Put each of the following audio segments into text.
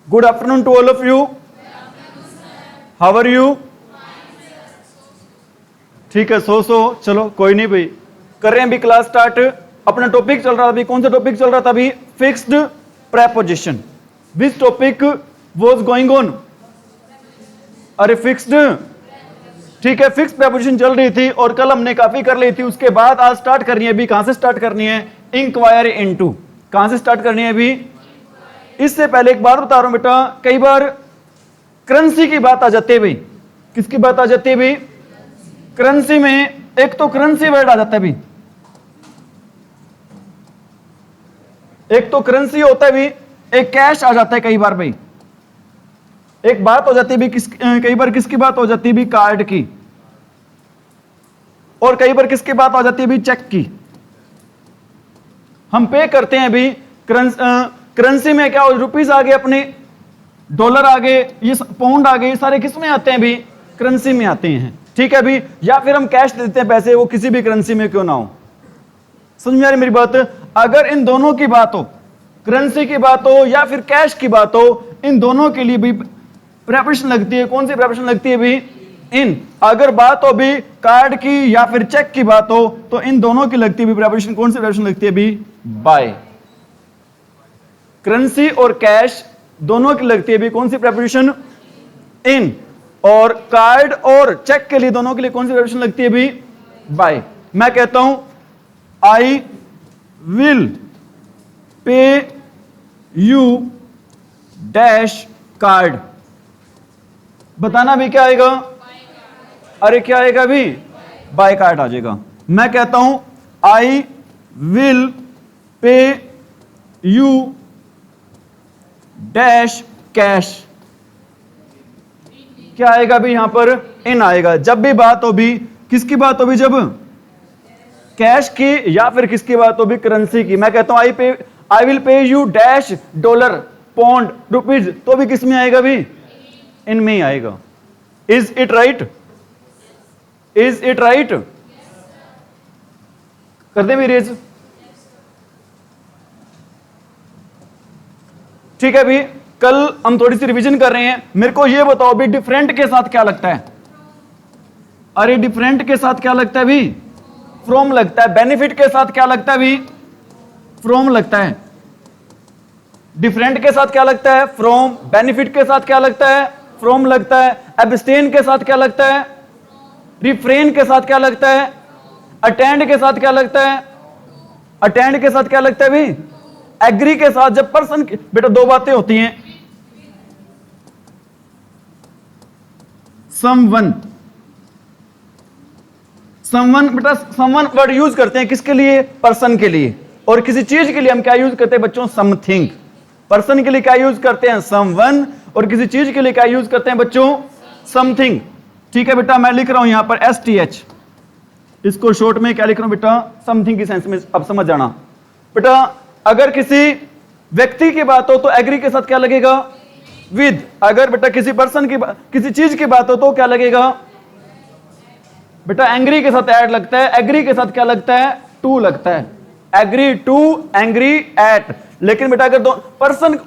Good afternoon to all of you. How are you? ठीक है, सो चलो कोई नहीं भाई, कर रहे हैं अभी क्लास स्टार्ट। अपना टॉपिक चल रहा था अभी, कौन सा टॉपिक चल रहा था अभी? Fixed preposition. Which topic was going on? अरे फिक्स्ड, ठीक है, फिक्स प्रेपोजिशन चल रही थी और कल हमने काफी कर ली थी। उसके बाद आज स्टार्ट करनी है अभी। कहां से स्टार्ट करनी है? Inquire into. कहां से स्टार्ट करनी है अभी? इससे पहले एक बार बता रहा हूं बेटा, कई बार करेंसी की बात आ जाती है भाई। किसकी बात आ जाती है भाई? करेंसी में एक तो करेंसी वर्ड आ जाता है भाई, एक तो करेंसी होता है भी, एक कैश आ जाता है कई बार भाई। एक बात हो जाती है भी कई बार किसकी बात हो जाती है भी? कार्ड की। और कई बार किसकी बात आ जाती है भी? चेक की। हम पे करते हैं भी करेंसी में, क्या रुपीस आ गए अपने, डॉलर आ गए, ये पाउंड आ गए, सारे किस में आते हैं भी? करेंसी में आते हैं। ठीक है भी, या फिर हम कैश देते हैं पैसे, वो किसी भी करेंसी में क्यों ना हो। समझ में आ रही मेरी बात? अगर इन दोनों की बात हो, करेंसी की बात हो या फिर कैश की बात हो, इन दोनों के लिए भी प्रेपोजिशन लगती है। कौन सी प्रेपोजिशन लगती है भी? इन। अगर बात हो भी कार्ड की या फिर चेक की बात हो, तो इन दोनों की लगती है भी प्रेपोजिशन। कौन सी प्रेपोजिशन लगती है भी? बाय। करेंसी और कैश दोनों की लगती है भी कौन सी प्रेपोजिशन? इन। और कार्ड और चेक के लिए दोनों के लिए कौन सी प्रेपोजिशन लगती है भी? बाय। मैं कहता हूं I will pay you dash card. बताना भी क्या आएगा? अरे क्या आएगा भी? बाय कार्ड आ जाएगा। मैं कहता हूं I will pay you dash cash. क्या आएगा भी यहां पर? इन आएगा। जब भी बात हो भी, किसकी बात हो भी? जब कैश की या फिर किसकी बात हो भी? करेंसी की। मैं कहता हूं I will pay you dash dollar, pound, rupees, तो भी किस में आएगा भी? इन में ही आएगा। Is it right? Is it right? कर दे भी रेज। ठीक है भी, कल हम थोड़ी सी रिवीजन कर रहे हैं। मेरे को ये बताओ भी डिफरेंट के साथ क्या लगता है? अरे डिफरेंट के साथ क्या लगता है भी? फ्रॉम लगता है। बेनिफिट के साथ क्या लगता है भी? फ्रॉम लगता है। डिफरेंट के साथ क्या लगता है? फ्रॉम। बेनिफिट के साथ क्या लगता है? फ्रॉम लगता है। एब्स्टेन के साथ क्या लगता है? रिफ्रेन के साथ क्या लगता है? अटेंड के साथ क्या लगता है? अटेंड के साथ क्या लगता है भी? एग्री के साथ। जब पर्सन, बेटा दो बातें होती हैं, समवन, समवन, बेटा समवन वर्ड यूज करते हैं किसके लिए? पर्सन के लिए। और किसी चीज के लिए हम क्या यूज करते हैं बच्चों? समथिंग। पर्सन के लिए क्या यूज करते हैं? समवन। और किसी चीज के लिए क्या यूज करते हैं बच्चों? समथिंग। ठीक है बेटा, मैं लिख रहा हूं यहां पर STH, इसको शॉर्ट में क्या लिख रहा हूं बेटा? समथिंग की सेंस में अब समझ जाना बेटा। अगर किसी व्यक्ति की बात हो तो एग्री के साथ क्या लगेगा? विद। अगर बेटा किसी पर्सन की, किसी चीज की बात हो तो क्या लगेगा बेटा? एंग्री के साथ ऐड लगता है। एग्री के साथ क्या लगता है? टू लगता है। Agree to, angry at. लेकिन बेटा अगर पर्सन,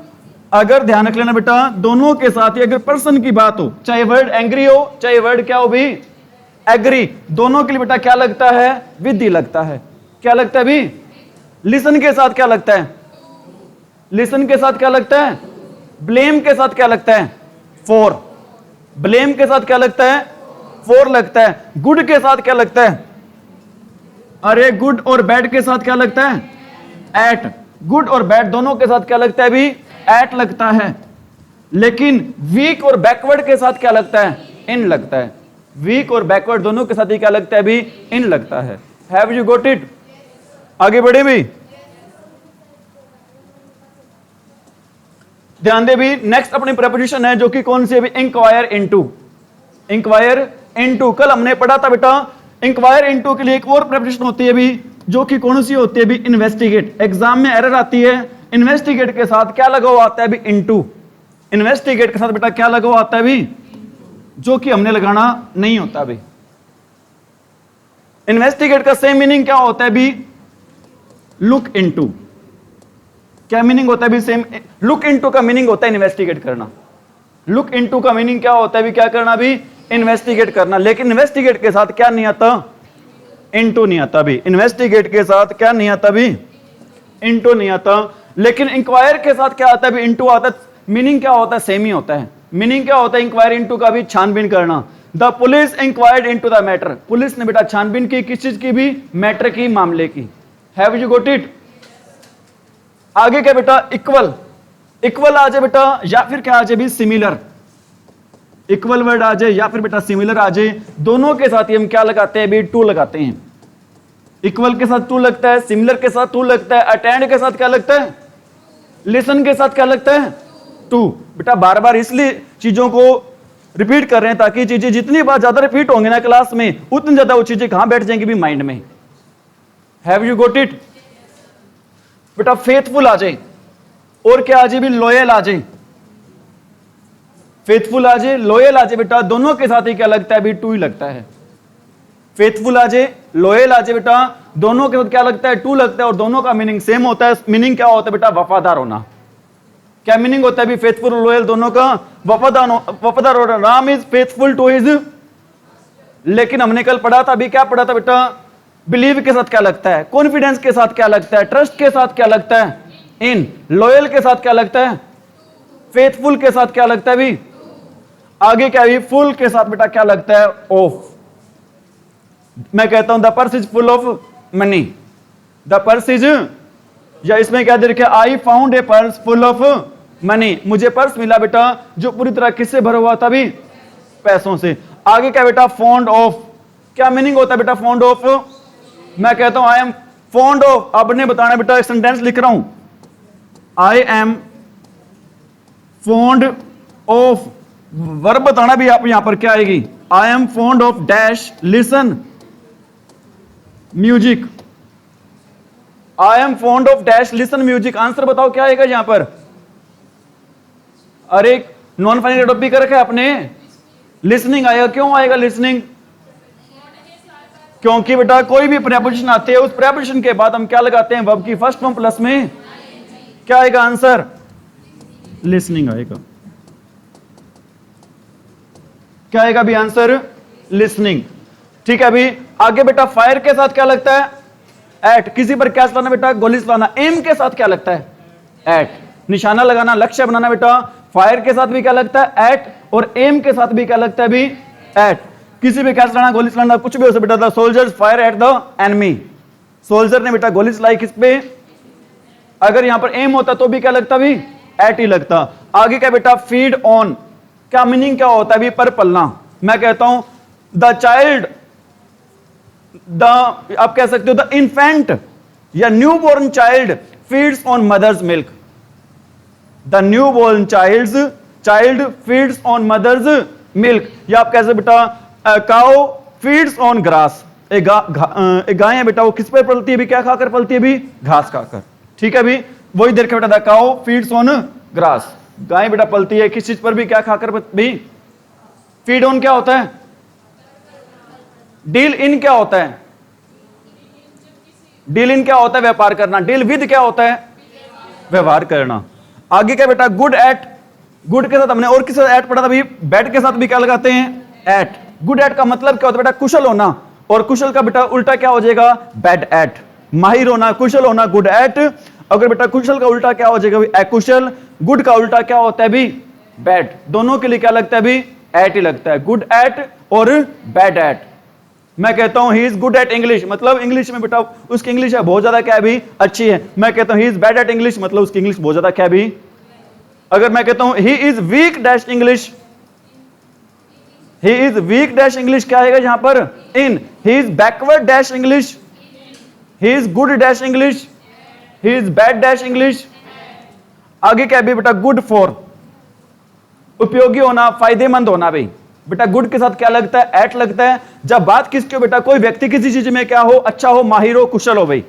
अगर ध्यान रख लेना बेटा, दोनों के साथ ही अगर पर्सन की बात हो, चाहे वर्ड एंग्री हो चाहे वर्ड क्या हो भी? एग्री, दोनों के लिए बेटा क्या लगता है? विद ही लगता है। क्या लगता है भी? लिसन के साथ क्या लगता है? लिसन के साथ क्या लगता है? ब्लेम के साथ क्या लगता है? फॉर। ब्लेम के साथ क्या लगता है? फॉर लगता है। गुड के साथ क्या लगता है? अरे गुड और बैड के साथ क्या लगता है? एट। गुड और बैड दोनों के साथ क्या लगता है भी? एट लगता है। लेकिन वीक और बैकवर्ड के साथ क्या लगता है? इन लगता है। वीक और बैकवर्ड दोनों के साथ ही क्या लगता है भी? इन लगता है। Have you got it? आगे बढ़े भी, ध्यान दे भी। नेक्स्ट अपनी प्रेपोजिशन है जो कि कौन सी है भी? Inquire into. इंक्वायर इनटू कल हमने पढ़ा था बेटा। इंक्वायर इनटू के लिए एक और प्रेपोजिशन होती है भी, जो कि कौन सी होती है भी? इन्वेस्टिगेट। एग्जाम में एरर आती है, इन्वेस्टिगेट के साथ क्या लगा हुआ आता है भी? इनटू। इन्वेस्टिगेट के साथ बेटा क्या लगा हुआ आता है भी? जो कि हमने लगाना नहीं होता भी। इन्वेस्टिगेट का सेम मीनिंग क्या होता है भी? Look into. क्या मीनिंग होता है भी सेम। लुक इनटू का मीनिंग होता है इन्वेस्टिगेट करना। लुक इनटू का मीनिंग क्या होता है भी, क्या करना भी, इन्वेस्टिगेट करना। लेकिन इन्वेस्टिगेट के साथ क्या नहीं आता, इनटू नहीं आता भी। इन्वेस्टिगेट के साथ क्या नहीं आता भी, इनटू नहीं आता। लेकिन इंक्वायर के साथ क्या आता है भी, इनटू आता है। मीनिंग क्या होता है, सेम ही होता है। मीनिंग क्या होता है इंक्वायर इनटू का भी, छानबीन करना। The police inquired into the matter, police ने बेटा छानबीन की, किस चीज की भी, मैटर की, मामले की। Have you got it. आगे क्या बेटा, इक्वल। इक्वल आ जाए बेटा, या फिर क्या आ जाए भी, सिमिलर। इक्वल वर्ड आ जाए या फिर बेटा सिमिलर आ जाए, दोनों के साथ ही हम क्या लगाते हैं भी, टू लगाते हैं। इक्वल के साथ टू लगता है, सिमिलर के साथ टू लगता है, अटेंड के साथ क्या लगता है, लिसन के साथ क्या लगता है, टू। बेटा बार बार इसलिए चीजों को रिपीट कर रहे हैं ताकि चीजें जितनी बार ज्यादा रिपीट होंगे ना क्लास में, उतनी ज्यादा वो चीजें कहां बैठ जाएंगी भी, माइंड में। Have you got it. बेटा फेथफुल आ जाए और क्या आ जाए भी, लॉयल आ जाए। फेथफुल आ जाए, लॉयल आ जाए, बेटा दोनों के साथ ही क्या लगता है भी, टू ही लगता है। फेथफुल आ जाए, लॉयल आ जाए, बेटा दोनों के साथ क्या लगता है, टू लगता है, और दोनों का मीनिंग सेम होता है। मीनिंग क्या होता है बेटा, वफादार होना। क्या मीनिंग होता है भी, फेथफुल और लॉयल दोनों का, वफादार होना। Ram is faithful to his. लेकिन हमने कल पढ़ा था, अभी क्या पढ़ा था बेटा, बिलीव के साथ क्या लगता है, कॉन्फिडेंस के साथ क्या लगता है, ट्रस्ट के साथ क्या लगता है, इन। लॉयल के साथ क्या लगता है, फेथफुल के साथ क्या लगता है भी, आगे क्या भी, फुल के साथ बेटा क्या लगता है, ऑफ। मैं कहता हूं the purse is full of money. The purse is, या इसमें क्या दे रखा है, I found a purse full of money. मुझे पर्स मिला बेटा जो पूरी तरह किससे भरा हुआ था भी, पैसों से। आगे क्या बेटा, फॉन्ड ऑफ। क्या मीनिंग होता है बेटा, फॉन्ड ऑफ। मैं कहता हूं आई एम फॉन्ड ऑफ, अब ने बताना बेटा, एक सेंटेंस लिख रहा हूं, I am fond of. Verb बताना भी आप यहां पर क्या आएगी, I am fond of dash listen music. I am fond of dash listen music. Answer बताओ क्या आएगा यहां पर। अरे नॉन फाइनल टॉपिक कर रखा है आपने, लिसनिंग आएगा। क्यों आएगा लिसनिंग, क्योंकि बेटा कोई भी प्रेपोजिशन आते हैं, उस प्रेपोजिशन के बाद हम क्या लगाते हैं, वर्ब की फर्स्ट फॉर्म प्लस में क्या आएगा आंसर, लिसनिंग आएगा। क्या आएगा भी आंसर, लिसनिंग। ठीक है। अभी आगे बेटा फायर के साथ क्या लगता है, एट। किसी पर क्या चलाना बेटा, गोली चलाना। एम के साथ क्या लगता है, एट। निशाना लगाना, लक्ष्य बनाना बेटा, फायर के साथ भी क्या लगता है, एट। और एम के साथ भी क्या लगता है भी, एट। किसी भी क्या चलाना, गोली चलाना, कुछ भी हो सकता बेटा। Soldiers fire at the enemy. Soldier ने बेटा गोली चलाई किस पे, अगर यहां पर एम होता तो भी क्या लगता भी, एट ही लगता। आगे क्या बेटा, फीड ऑन। क्या मीनिंग क्या होता है भी, पर पलना। मैं कहता हूं द चाइल्ड, द, आप कह सकते हो द इन्फेंट या newborn child feeds on mother's milk. The newborn child feeds on mother's milk. या आप कह सकते बेटा काउ फीड्स ऑन ग्रास। एक गाय है बेटा, वो किस पर पलती है भी, क्या खाकर पलती है भी, घास खाकर। ठीक है भी, वही देर के बेटा the cow feeds on grass. गाय बेटा पलती है किस चीज पर भी, क्या खाकर भी। फीड ऑन क्या होता है, डील इन क्या होता है, डील इन क्या होता है, व्यापार करना। डील विद क्या होता है, व्यवहार करना। आगे क्या बेटा, गुड एट। गुड के साथ हमने और किस एट पढ़ा था भी, बैड के साथ भी क्या लगाते हैं, एट। गुड एट का मतलब क्या होता है बेटा, कुशल होना। और कुशल का बेटा उल्टा क्या हो जाएगा, बैड एट। माहिर होना, कुशल होना, गुड एट। अगर बेटा कुशल का उल्टा क्या हो जाएगा भी, अकुशल। गुड का उल्टा क्या होता है भी, बैड। दोनों के लिए क्या लगता है भी, एट ही लगता है। गुड एट और बैड एट। मैं कहता हूं he is good at English, मतलब इंग्लिश में बेटा उसकी इंग्लिश है बहुत ज्यादा क्या है भी, अच्छी है। मैं कहता हूं he is bad at English, मतलब उसकी इंग्लिश बहुत ज्यादा क्या है भी। अगर मैं कहता हूं he is weak dash English, he is weak dash English क्या आएगा यहां पर, in. He is backward dash English, he is good dash English, he is bad dash English. आगे क्या भी बेटा, गुड फॉर, उपयोगी होना, फायदेमंद होना। भाई बेटा गुड के साथ क्या लगता है, एट लगता है। जब बात किसकी हो बेटा, कोई व्यक्ति किसी चीज में क्या हो, अच्छा हो, माहिर हो, कुशल हो। भाई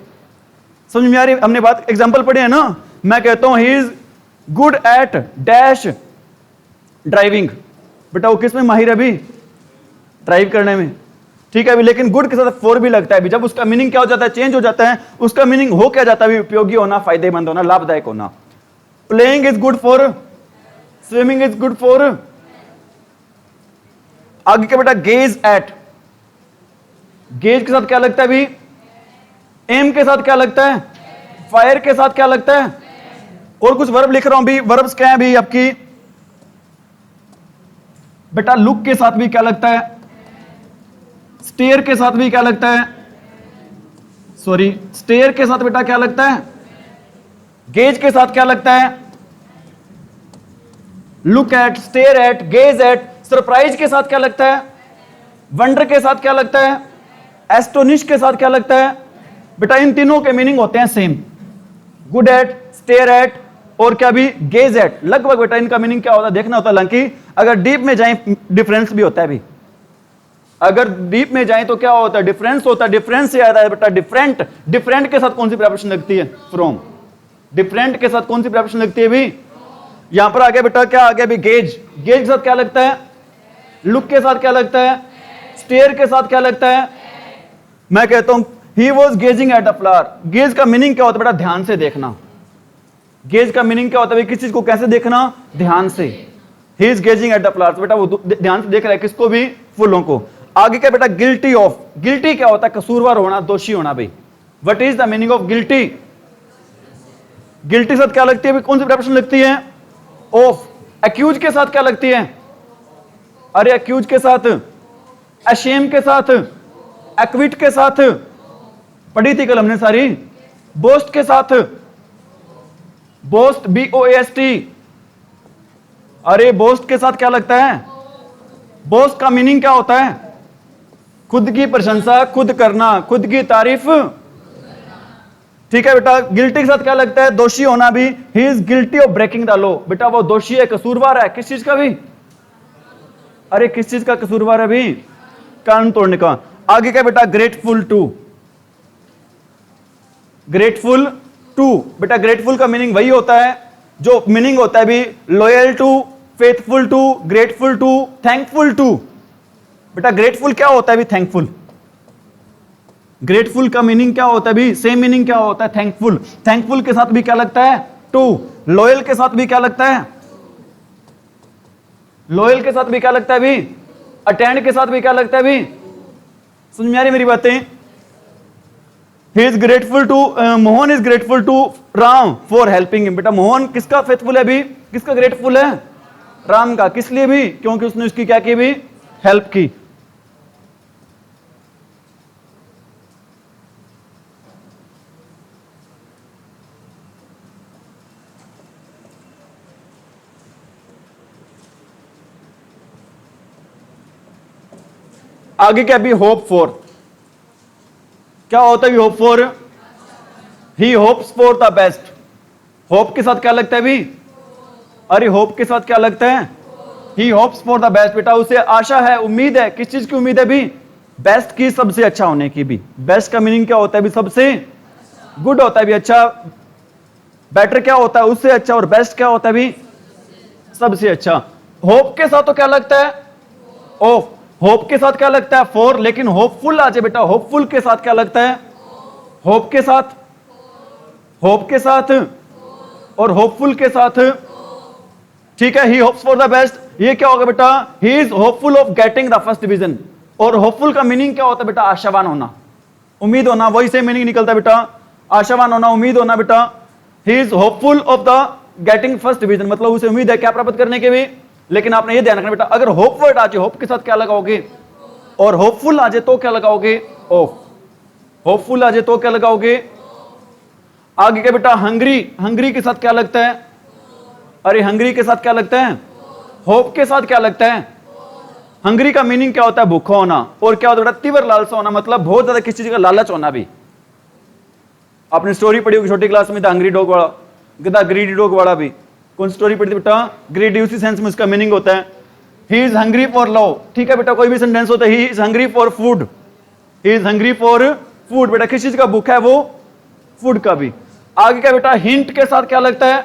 समझ में आ रही, हमने बात एग्जांपल पढ़े है ना। मैं कहता हूं he is good at dash driving. बेटा वो किस में माहिर है भी, ड्राइव करने में। ठीक है अभी, लेकिन गुड के साथ फॉर भी लगता है अभी। जब उसका मीनिंग क्या हो जाता है, चेंज हो जाता है, उसका मीनिंग हो क्या जाता है अभी, उपयोगी होना, फायदेमंद होना, लाभदायक होना। Playing is good for, swimming is good for. आगे क्या बेटा, गेज एट, गेज के साथ क्या लगता है अभी, एम के साथ क्या लगता है, फायर के साथ क्या लगता है, और कुछ वर्ब लिख रहा हूं अभी, वर्ब्स क्या है अभी आपकी बेटा, लुक के साथ भी क्या लगता है, स्टेयर के साथ भी क्या लगता है, सॉरी स्टेयर के साथ बेटा क्या लगता है, गेज के साथ क्या लगता है, look at, stare at, gaze at. Surprise के साथ क्या लगता है, वंडर के साथ क्या लगता है, एस्टोनिश के साथ क्या लगता है बेटा, इन तीनों के मीनिंग होते हैं same, good at, stare eight और क्या भी, गेज एट। लगभग बेटा इनका मीनिंग क्या होता है देखना होता है, हालांकि अगर डीप में जाएं डिफरेंस भी होता है भी, अगर डीप में जाएं तो क्या होता है, डिफरेंस होता है। डिफरेंस से आता है बेटा डिफरेंट, डिफरेंट के साथ कौन सी प्रिपरेशन लगती है, फ्रॉम। डिफरेंट के साथ कौन सी प्रिपरेशन लगती है भी, यहां पर आगे बेटा क्या आ गया अभी, गेज, गेज के साथ क्या लगता है, लुक के साथ क्या लगता है, स्टेयर के साथ क्या लगता है। मैं कहता हूं he was gazing at a flower. Gaze का मीनिंग क्या होता है बेटा, ध्यान से देखना। गेज का मीनिंग क्या होता है, किस चीज को कैसे देखना, ध्यान से। He is gazing at the flowers, बेटा वो ध्यान से देख रहा है किसको भी, फूलों को। आगे क्या बेटा, गिल्टी ऑफ, गिल्टी क्या होता है, कसूरवार होना, दोषी होना भाई। What is the meaning of guilty, guilty के साथ क्या लगती है, कौन सी प्रिपरेशन लगती है, ऑफ। एक्यूज के साथ क्या लगती है, अरे एक्यूज के साथ, अशेम के साथ, एक्विट के साथ, पढ़ी थी कल हमने सारी। बोस्ट के साथ, बोस्ट BOAST, अरे बोस्ट के साथ क्या लगता है, बोस्ट का मीनिंग क्या होता है, खुद की प्रशंसा, खुद करना, खुद की तारीफ। ठीक है बेटा, गिल्टी के साथ क्या लगता है, दोषी होना भी। He is guilty of breaking the law, बेटा वो दोषी है, कसूरवार है, किस चीज का भी, अरे किस चीज का कसूरवार है भी, कानून तोड़ने का। आगे क्या बेटा, ग्रेटफुल टू, ग्रेटफुल टू, बेटा ग्रेटफुल का मीनिंग वही होता है जो मीनिंग होता है भी, loyal to, faithful to, grateful to, thankful to. बेटा ग्रेटफुल क्या होता है भी, थैंकफुल। ग्रेटफुल का मीनिंग क्या होता है भी, सेम मीनिंग क्या होता है, थैंकफुल। थैंकफुल के साथ भी क्या लगता है, टू। लॉयल के साथ भी क्या लगता है, लॉयल के साथ भी क्या लगता है भी, अटेंड के साथ भी क्या लगता है भी। समझ में आ रही मेरी बातें। He is grateful to Mohan is grateful to Ram for helping him. बेटा मोहन किसका फेथफुल है भी, किसका ग्रेटफुल है, राम का। किस लिए भी, क्योंकि उसने उसकी क्या की भी, हेल्प की। आगे क्या भी, होप फॉर, क्या होता है hope for, he hopes for the best. Hope के साथ क्या लगता है भी, अरे होप के साथ क्या लगता है, ही होप्स फॉर द बेस्ट। बेटा उसे आशा है, उम्मीद है, किस चीज की उम्मीद है भी, बेस्ट की, सबसे अच्छा होने की भी। बेस्ट का मीनिंग क्या होता है भी, सबसे, गुड होता है भी, अच्छा। बेटर क्या होता है, उससे अच्छा, और बेस्ट क्या होता है भी, सबसे अच्छा। होप के साथ तो क्या लगता है, ऑफ। होप के साथ क्या लगता है, फॉर। लेकिन होपफुल आ जाए बेटा, होपफुल के साथ क्या लगता है, होप के साथ, होप के साथ और होपफुल के साथ। ठीक है, ही होप्स फॉर द बेस्ट, ये क्या होगा बेटा, he is hopeful of getting the first division. और होपफुल का मीनिंग क्या होता है बेटा, आशावान होना, उम्मीद होना, वही से मीनिंग निकलता है बेटा, आशावान होना, उम्मीद होना बेटा। He is hopeful of the getting first division, मतलब उसे उम्मीद है क्या प्राप्त करने के भी। लेकिन आपने ये ध्यान रखना बेटा, अगर होप वर्ड आ जाए, होप के साथ क्या लगाओगे, और होपफुल आ जाए तो क्या लगाओगे, ऑफ। होपफुल आ जाए तो क्या लगाओगे। आगे क्या बेटा, हंग्री, हंग्री के साथ क्या लगता है, अरे हंग्री के साथ क्या लगता है, होप के साथ क्या लगता है। हंग्री का मीनिंग क्या होता है, भूखा होना। और क्या होता है बेटा, तीव्र लालसा होना, मतलब बहुत ज्यादा किसी चीज का लालच होना भी। आपने स्टोरी पढ़ी होगी छोटी क्लास में, द हंग्री डॉग वाला, द ग्रीडी डॉग वाला भी। कौन सी स्टोरी पढ़ी थी बेटा, ग्रीडी। उसी सेंस में उसका मीनिंग होता है, he is hungry for love. ठीक है बेटा, कोई भी सेंटेंस होता है, he is hungry for food, he is hungry for food. बेटा किस चीज का भूखा है वो, फूड का भी। आगे क्या बेटा, हिंट के साथ क्या लगता है,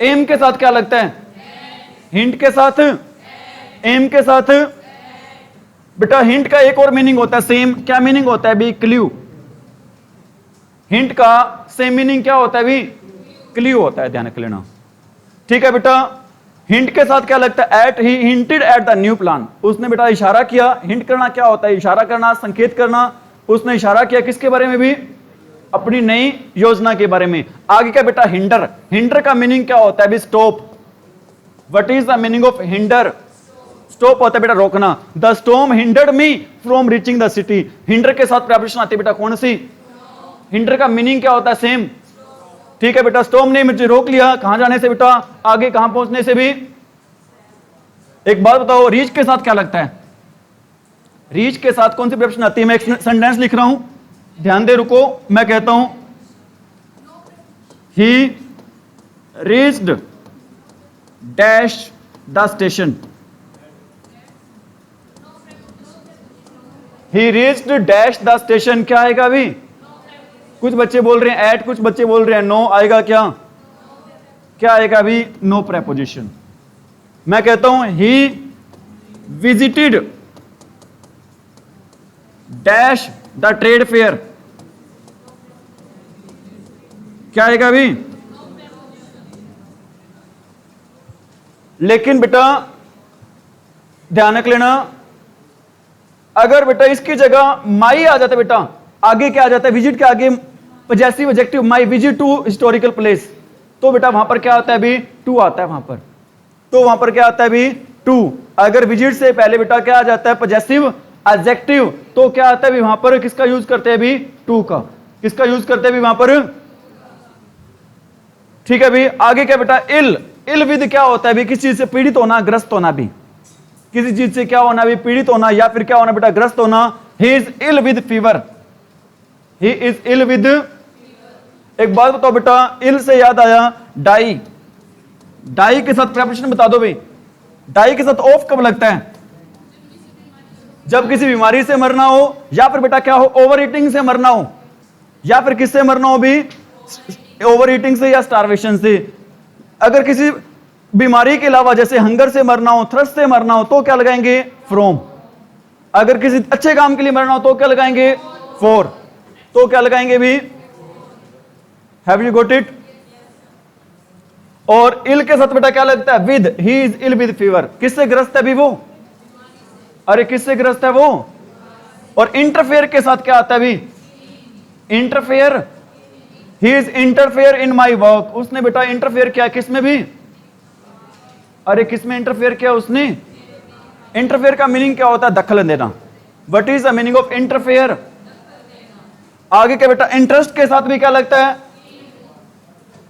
एम के साथ क्या लगता है, हिंट के साथ, एम के साथ, बेटा हिंट का एक और मीनिंग होता है सेम, क्या मीनिंग होता है भी? क्ल्यू। हिंट का सेम मीनिंग क्या होता है भी? क्ल्यू होता है, ध्यान रख लेना। ठीक है बेटा, हिंट के साथ क्या लगता है? At he hinted at the new plan, उसने बेटा इशारा किया। हिंट करना क्या होता है? इशारा करना, संकेत करना। उसने इशारा किया किसके बारे में भी? अपनी नई योजना के बारे में। आगे क्या बेटा? हिंडर। हिंडर का मीनिंग क्या होता है भी? Stop. What is the meaning of hinder? Stop होता है बेटा रोकना। The storm hindered me from reaching the city. Hinder के साथ प्रेपोजिशन आती है बेटा कौन सी? हिंडर का मीनिंग क्या होता है? सेम। ठीक है बेटा, स्टॉर्म ने मुझे रोक लिया, कहां जाने से बेटा? आगे कहां पहुंचने से भी? एक बात बताओ, रीच के साथ क्या लगता है? रीच के साथ कौन सी प्रेपोजिशन आती है? मैं एक सेंटेंस लिख रहा हूं, ध्यान दे, रुको। मैं कहता हूं ही reached dash the station. He reached dash the station, क्या आएगा अभी? कुछ बच्चे बोल रहे हैं एट, कुछ बच्चे बोल रहे हैं नो। आएगा क्या? क्या आएगा अभी? No preposition. मैं कहता हूं he visited dash the trade fair, क्या आएगा अभी? लेकिन बेटा ध्यान रख लेना, अगर बेटा इसकी जगह माई आ जाता है बेटा, आगे क्या आ जाता है? विजिट के आगे possessive adjective my visit to historical place, तो बेटा वहां पर क्या आता है अभी? टू आता है वहां पर। तो वहां पर क्या आता है अभी? टू। अगर विजिट से पहले बेटा क्या आ जाता है? पॉजेसिव एडजेक्टिव, तो क्या आता है अभी वहां पर? किसका यूज करते हैं अभी? टू का। किसका यूज करते हैं अभी वहां पर? ठीक है अभी आगे क्या बेटा? इल। इल विद क्या होता है अभी? किसी चीज से पीड़ित होना, ग्रस्त होना भी। किसी चीज से क्या होना अभी? पीड़ित होना, या फिर क्या होना बेटा? ग्रस्त होना। He is ill with fever. He is ill with. एक बात बताओ बेटा, इल से याद आया डाई। डाई के साथ प्रेपोजिशन बता दो भाई। डाई के साथ ऑफ कब लगता है? जब किसी बीमारी से मरना हो, या फिर बेटा क्या हो? ओवर ईटिंग से मरना हो, या फिर किससे मरना हो भी? ओवर ईटिंग से या स्टारवेशन से। अगर किसी बीमारी के अलावा जैसे हंगर से मरना हो, थ्रस्ट से मरना हो, तो क्या लगाएंगे? फ्रॉम। अगर किसी अच्छे काम के लिए मरना हो तो क्या लगाएंगे? फॉर। तो क्या लगाएंगे भी? Have you got it? और इल के साथ बेटा क्या लगता है? With. He is ill with fever, किससे ग्रस्त है भी वो? अरे किससे ग्रस्त है वो? और इंटरफेयर के साथ क्या आता है भी? Interfere. He is interfere in my work, उसने बेटा इंटरफेयर किया किसमें भी? अरे किसमें इंटरफेयर किया उसने? इंटरफेयर का मीनिंग क्या होता है? दखल देना। What is the meaning of interfere? आगे क्या बेटा? इंटरेस्ट के साथ भी क्या लगता है?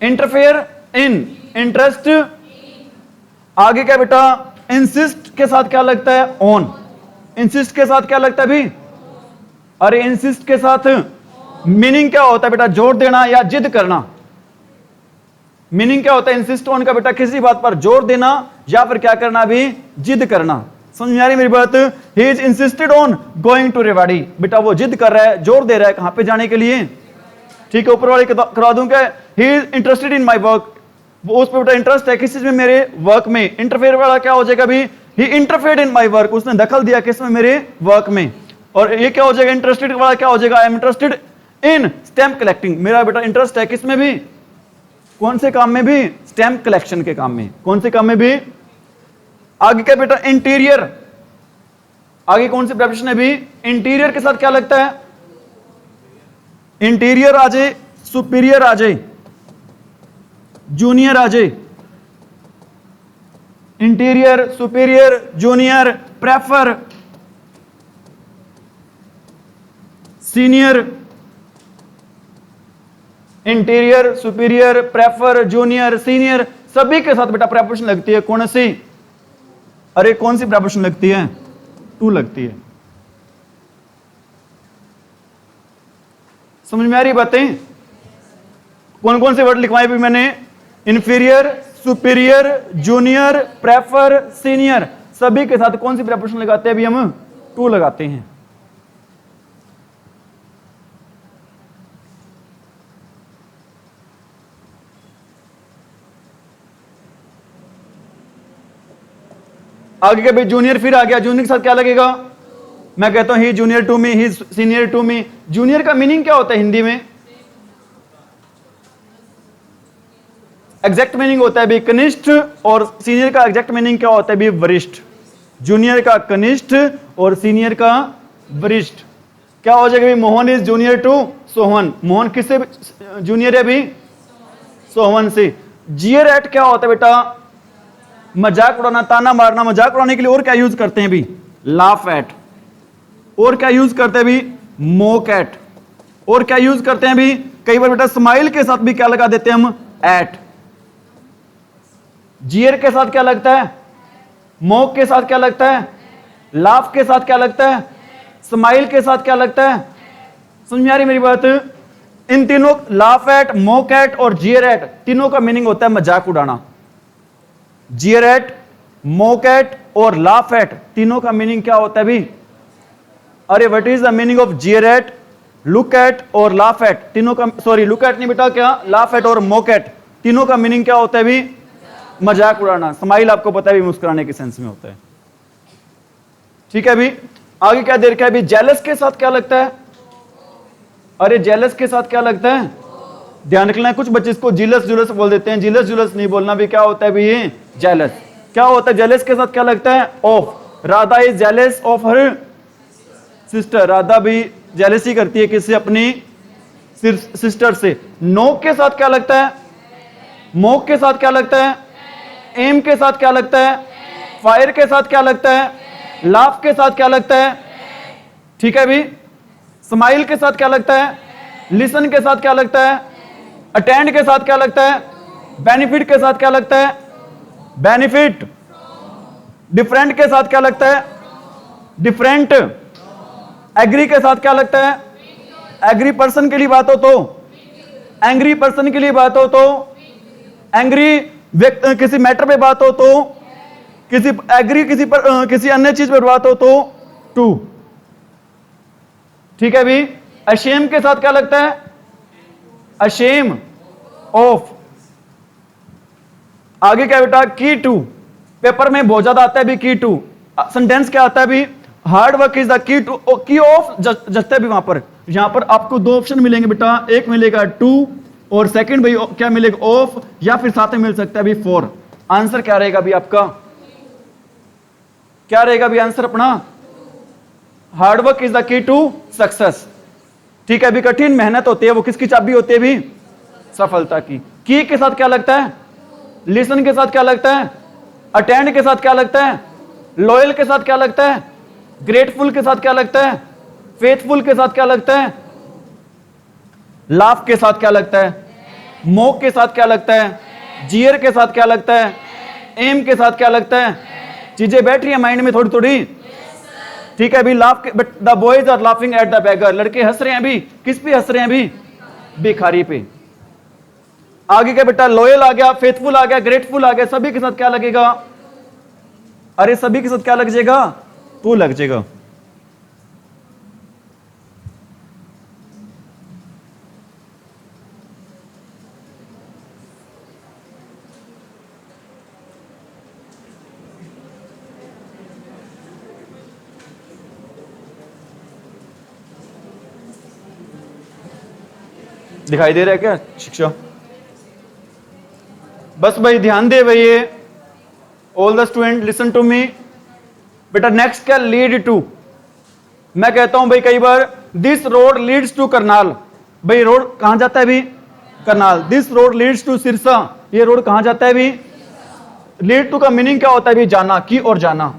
Interfere in, interest. आगे क्या बेटा? इंसिस्ट के साथ क्या लगता है? ऑन। इंसिस्ट के साथ क्या लगता है भी? अरे इंसिस्ट के साथ मीनिंग क्या होता है बेटा? जोर देना या जिद करना। मीनिंग क्या होता है इंसिस्ट ऑन का बेटा? किसी बात पर जोर देना या फिर क्या करना भी? जिद करना। समझ में आ रही मेरी बात? He is insisted on going to Rewari, बेटा वो जिद कर रहा है, जोर दे रहा है कहां पे जाने के लिए? ठीक है, ऊपर वाले करवा दूं क्या? He is interested in my work, वो उस पर बेटा इंटरेस्ट है किस चीज में? मेरे वर्क में। इंटरफेयर वाला क्या हो जाएगा भी? ही इंटरफेयर्ड इन माई वर्क, उसने दखल दिया किसमें? मेरे वर्क में। और ये क्या हो जाएगा? इंटरेस्टेड वाला क्या हो जाएगा? I am interested in stamp collecting, मेरा बेटा इंटरेस्ट है किसमें भी? कौन से काम में भी? स्टैम्प कलेक्शन के काम में। कौन से काम में भी? आगे क्या बेटा? इंटीरियर। आगे कौन सी प्रेपोजिशन है भी? इंटीरियर के साथ क्या लगता है? इंटीरियर आ जाए, सुपीरियर आ जाए, जूनियर आ जाए। Interior, superior, junior, prefer, senior. Interior, superior, prefer, junior, senior, सभी के साथ बेटा प्रेपोजिशन लगती है कौन सी? अरे कौन सी प्रेपोजिशन लगती है? टू लगती है। समझ में आ रही बातें? कौन कौन से वर्ड लिखवाए भी मैंने? Inferior, superior, junior, prefer, senior, सभी के साथ कौन सी प्रेपोजिशन लगाते हैं अभी हम? टू लगाते हैं। आगे क्या भाई? जूनियर फिर आ गया, जूनियर के साथ क्या लगेगा? मैं कहता हूं he junior to me, he senior to me. Junior का मीनिंग क्या होता है हिंदी में? एग्जैक्ट मीनिंग होता है भी कनिष्ठ, और सीनियर का एग्जैक्ट मीनिंग क्या होता है भी वरिष्ठ। जूनियर का कनिष्ठ और सीनियर का वरिष्ठ। क्या हो जाएगा भी? Mohan is junior to Sohan. Mohan किससे जूनियर है भी? सोहन से। जियर एट क्या होता है बेटा? मजाक उड़ाना, ताना मारना। मजाक उड़ाने के लिए और क्या यूज करते हैं भी? Laugh at. और क्या यूज करते हैं भी? Mock at. और क्या यूज करते हैं भी? कई बार बेटा स्माइल के साथ भी क्या लगा देते हैं हम? एट। जियर के साथ क्या लगता है? मोक के साथ क्या लगता है? लाफ के साथ क्या लगता है? स्माइल के साथ क्या लगता है? समझ में आ रही मेरी बात? इन तीनों, लाफ एट, मोक एट और जियर एट, तीनों का मीनिंग होता है मजाक उड़ाना। जियर एट, मोक एट और लाफ एट, तीनों का मीनिंग क्या होता है भी? अरे what is the meaning of जियर एट, लुक एट और लाफ एट? तीनों का, सॉरी लुक एट नहीं बेटा, क्या लाफ एट और मोक एट, तीनों का मीनिंग क्या होता है भी? मजाक उड़ाना। स्माइल आपको पता है भी मुस्कुराने के सेंस में होता है। ठीक है भी। आगे क्या दे रखा है भी? जेलस के साथ क्या लगता है? अरे जेलस के साथ क्या लगता है? ध्यान रखना है, कुछ बच्चे इसको जिलस जुलस बोल देते हैं। जिलस जुलस नहीं बोलना भी। क्या होता है भी ये? जेलस। क्या होता है जेलस के साथ? क्या लगता है? Of. Radha is jealous of her sister. Radha भी जेलसी करती है किससे? अपनी सिस्टर से। नोक के साथ क्या लगता है? मोक के साथ क्या लगता है? एम के साथ क्या लगता है? फायर के साथ क्या लगता है? लाफ के साथ क्या लगता है? ठीक है भी। स्माइल के साथ क्या लगता है? लिसन के साथ क्या लगता है? अटेंड के साथ क्या लगता है? बेनिफिट के साथ क्या लगता है? बेनिफिट। डिफरेंट के साथ क्या लगता है? डिफरेंट। एग्री के साथ क्या लगता है? एग्री पर्सन के लिए बात हो तो, एंग्री पर्सन के लिए बात हो तो, एंग्री किसी मैटर पे बात हो तो, किसी एग्री किसी अन्य चीज पर बात हो तो टू। ठीक है भी। अशेम के साथ क्या लगता है? Ashamed of. आगे क्या बेटा? की टू। पेपर में बहुत ज्यादा आता है भी की टू। सेंटेंस क्या आता है भी? Hard work is the key to, key of जस्ते भी। वहां पर, यहां पर आपको दो ऑप्शन मिलेंगे बेटा। एक मिलेगा टू और सेकंड भाई क्या मिलेगा? ऑफ, या फिर साथ में मिल सकता है भी फॉर। आंसर क्या रहेगा भी आपका? क्या रहेगा भी आंसर अपना? Hard work is the key to success. ठीक है भी। कठिन मेहनत होती है वो किसकी चाबी होती है भी? सफलता की के साथ क्या लगता है? लिसन के साथ क्या लगता है? अटेंड के साथ क्या लगता है? लॉयल के साथ क्या लगता है? ग्रेटफुल के साथ क्या लगता है? फेथफुल के साथ क्या लगता है? लाफ के साथ क्या लगता है? मोक के साथ क्या लगता है? जियर के साथ क्या लगता है? एम के साथ क्या लगता है? चीजें बैठ रही है माइंड में थोड़ी थोड़ी। ठीक है अभी लाफ के, but the boys are laughing at the beggar. लड़के हंस रहे हैं अभी। किस पे हंस रहे हैं अभी? भिखारी पे। आगे क्या बेटा? लॉयल आ गया, फेथफुल आ गया, ग्रेटफुल आ गया। सभी के साथ क्या लगेगा? अरे सभी के साथ क्या लग जाएगा? टू लग जाएगा। दिखाई दे रहा है क्या शिक्षा? बस भाई ध्यान दे भाई। ये all the student listen to me बेटा। नेक्स्ट क्या? Lead to. मैं कहता हूं भाई कई बार this road leads to Karnal. भाई रोड कहां जाता है भी? Karnal. This road leads to Sirsa. ये रोड कहां जाता है भी? लीड टू का मीनिंग क्या होता है भी? जाना, की और जाना।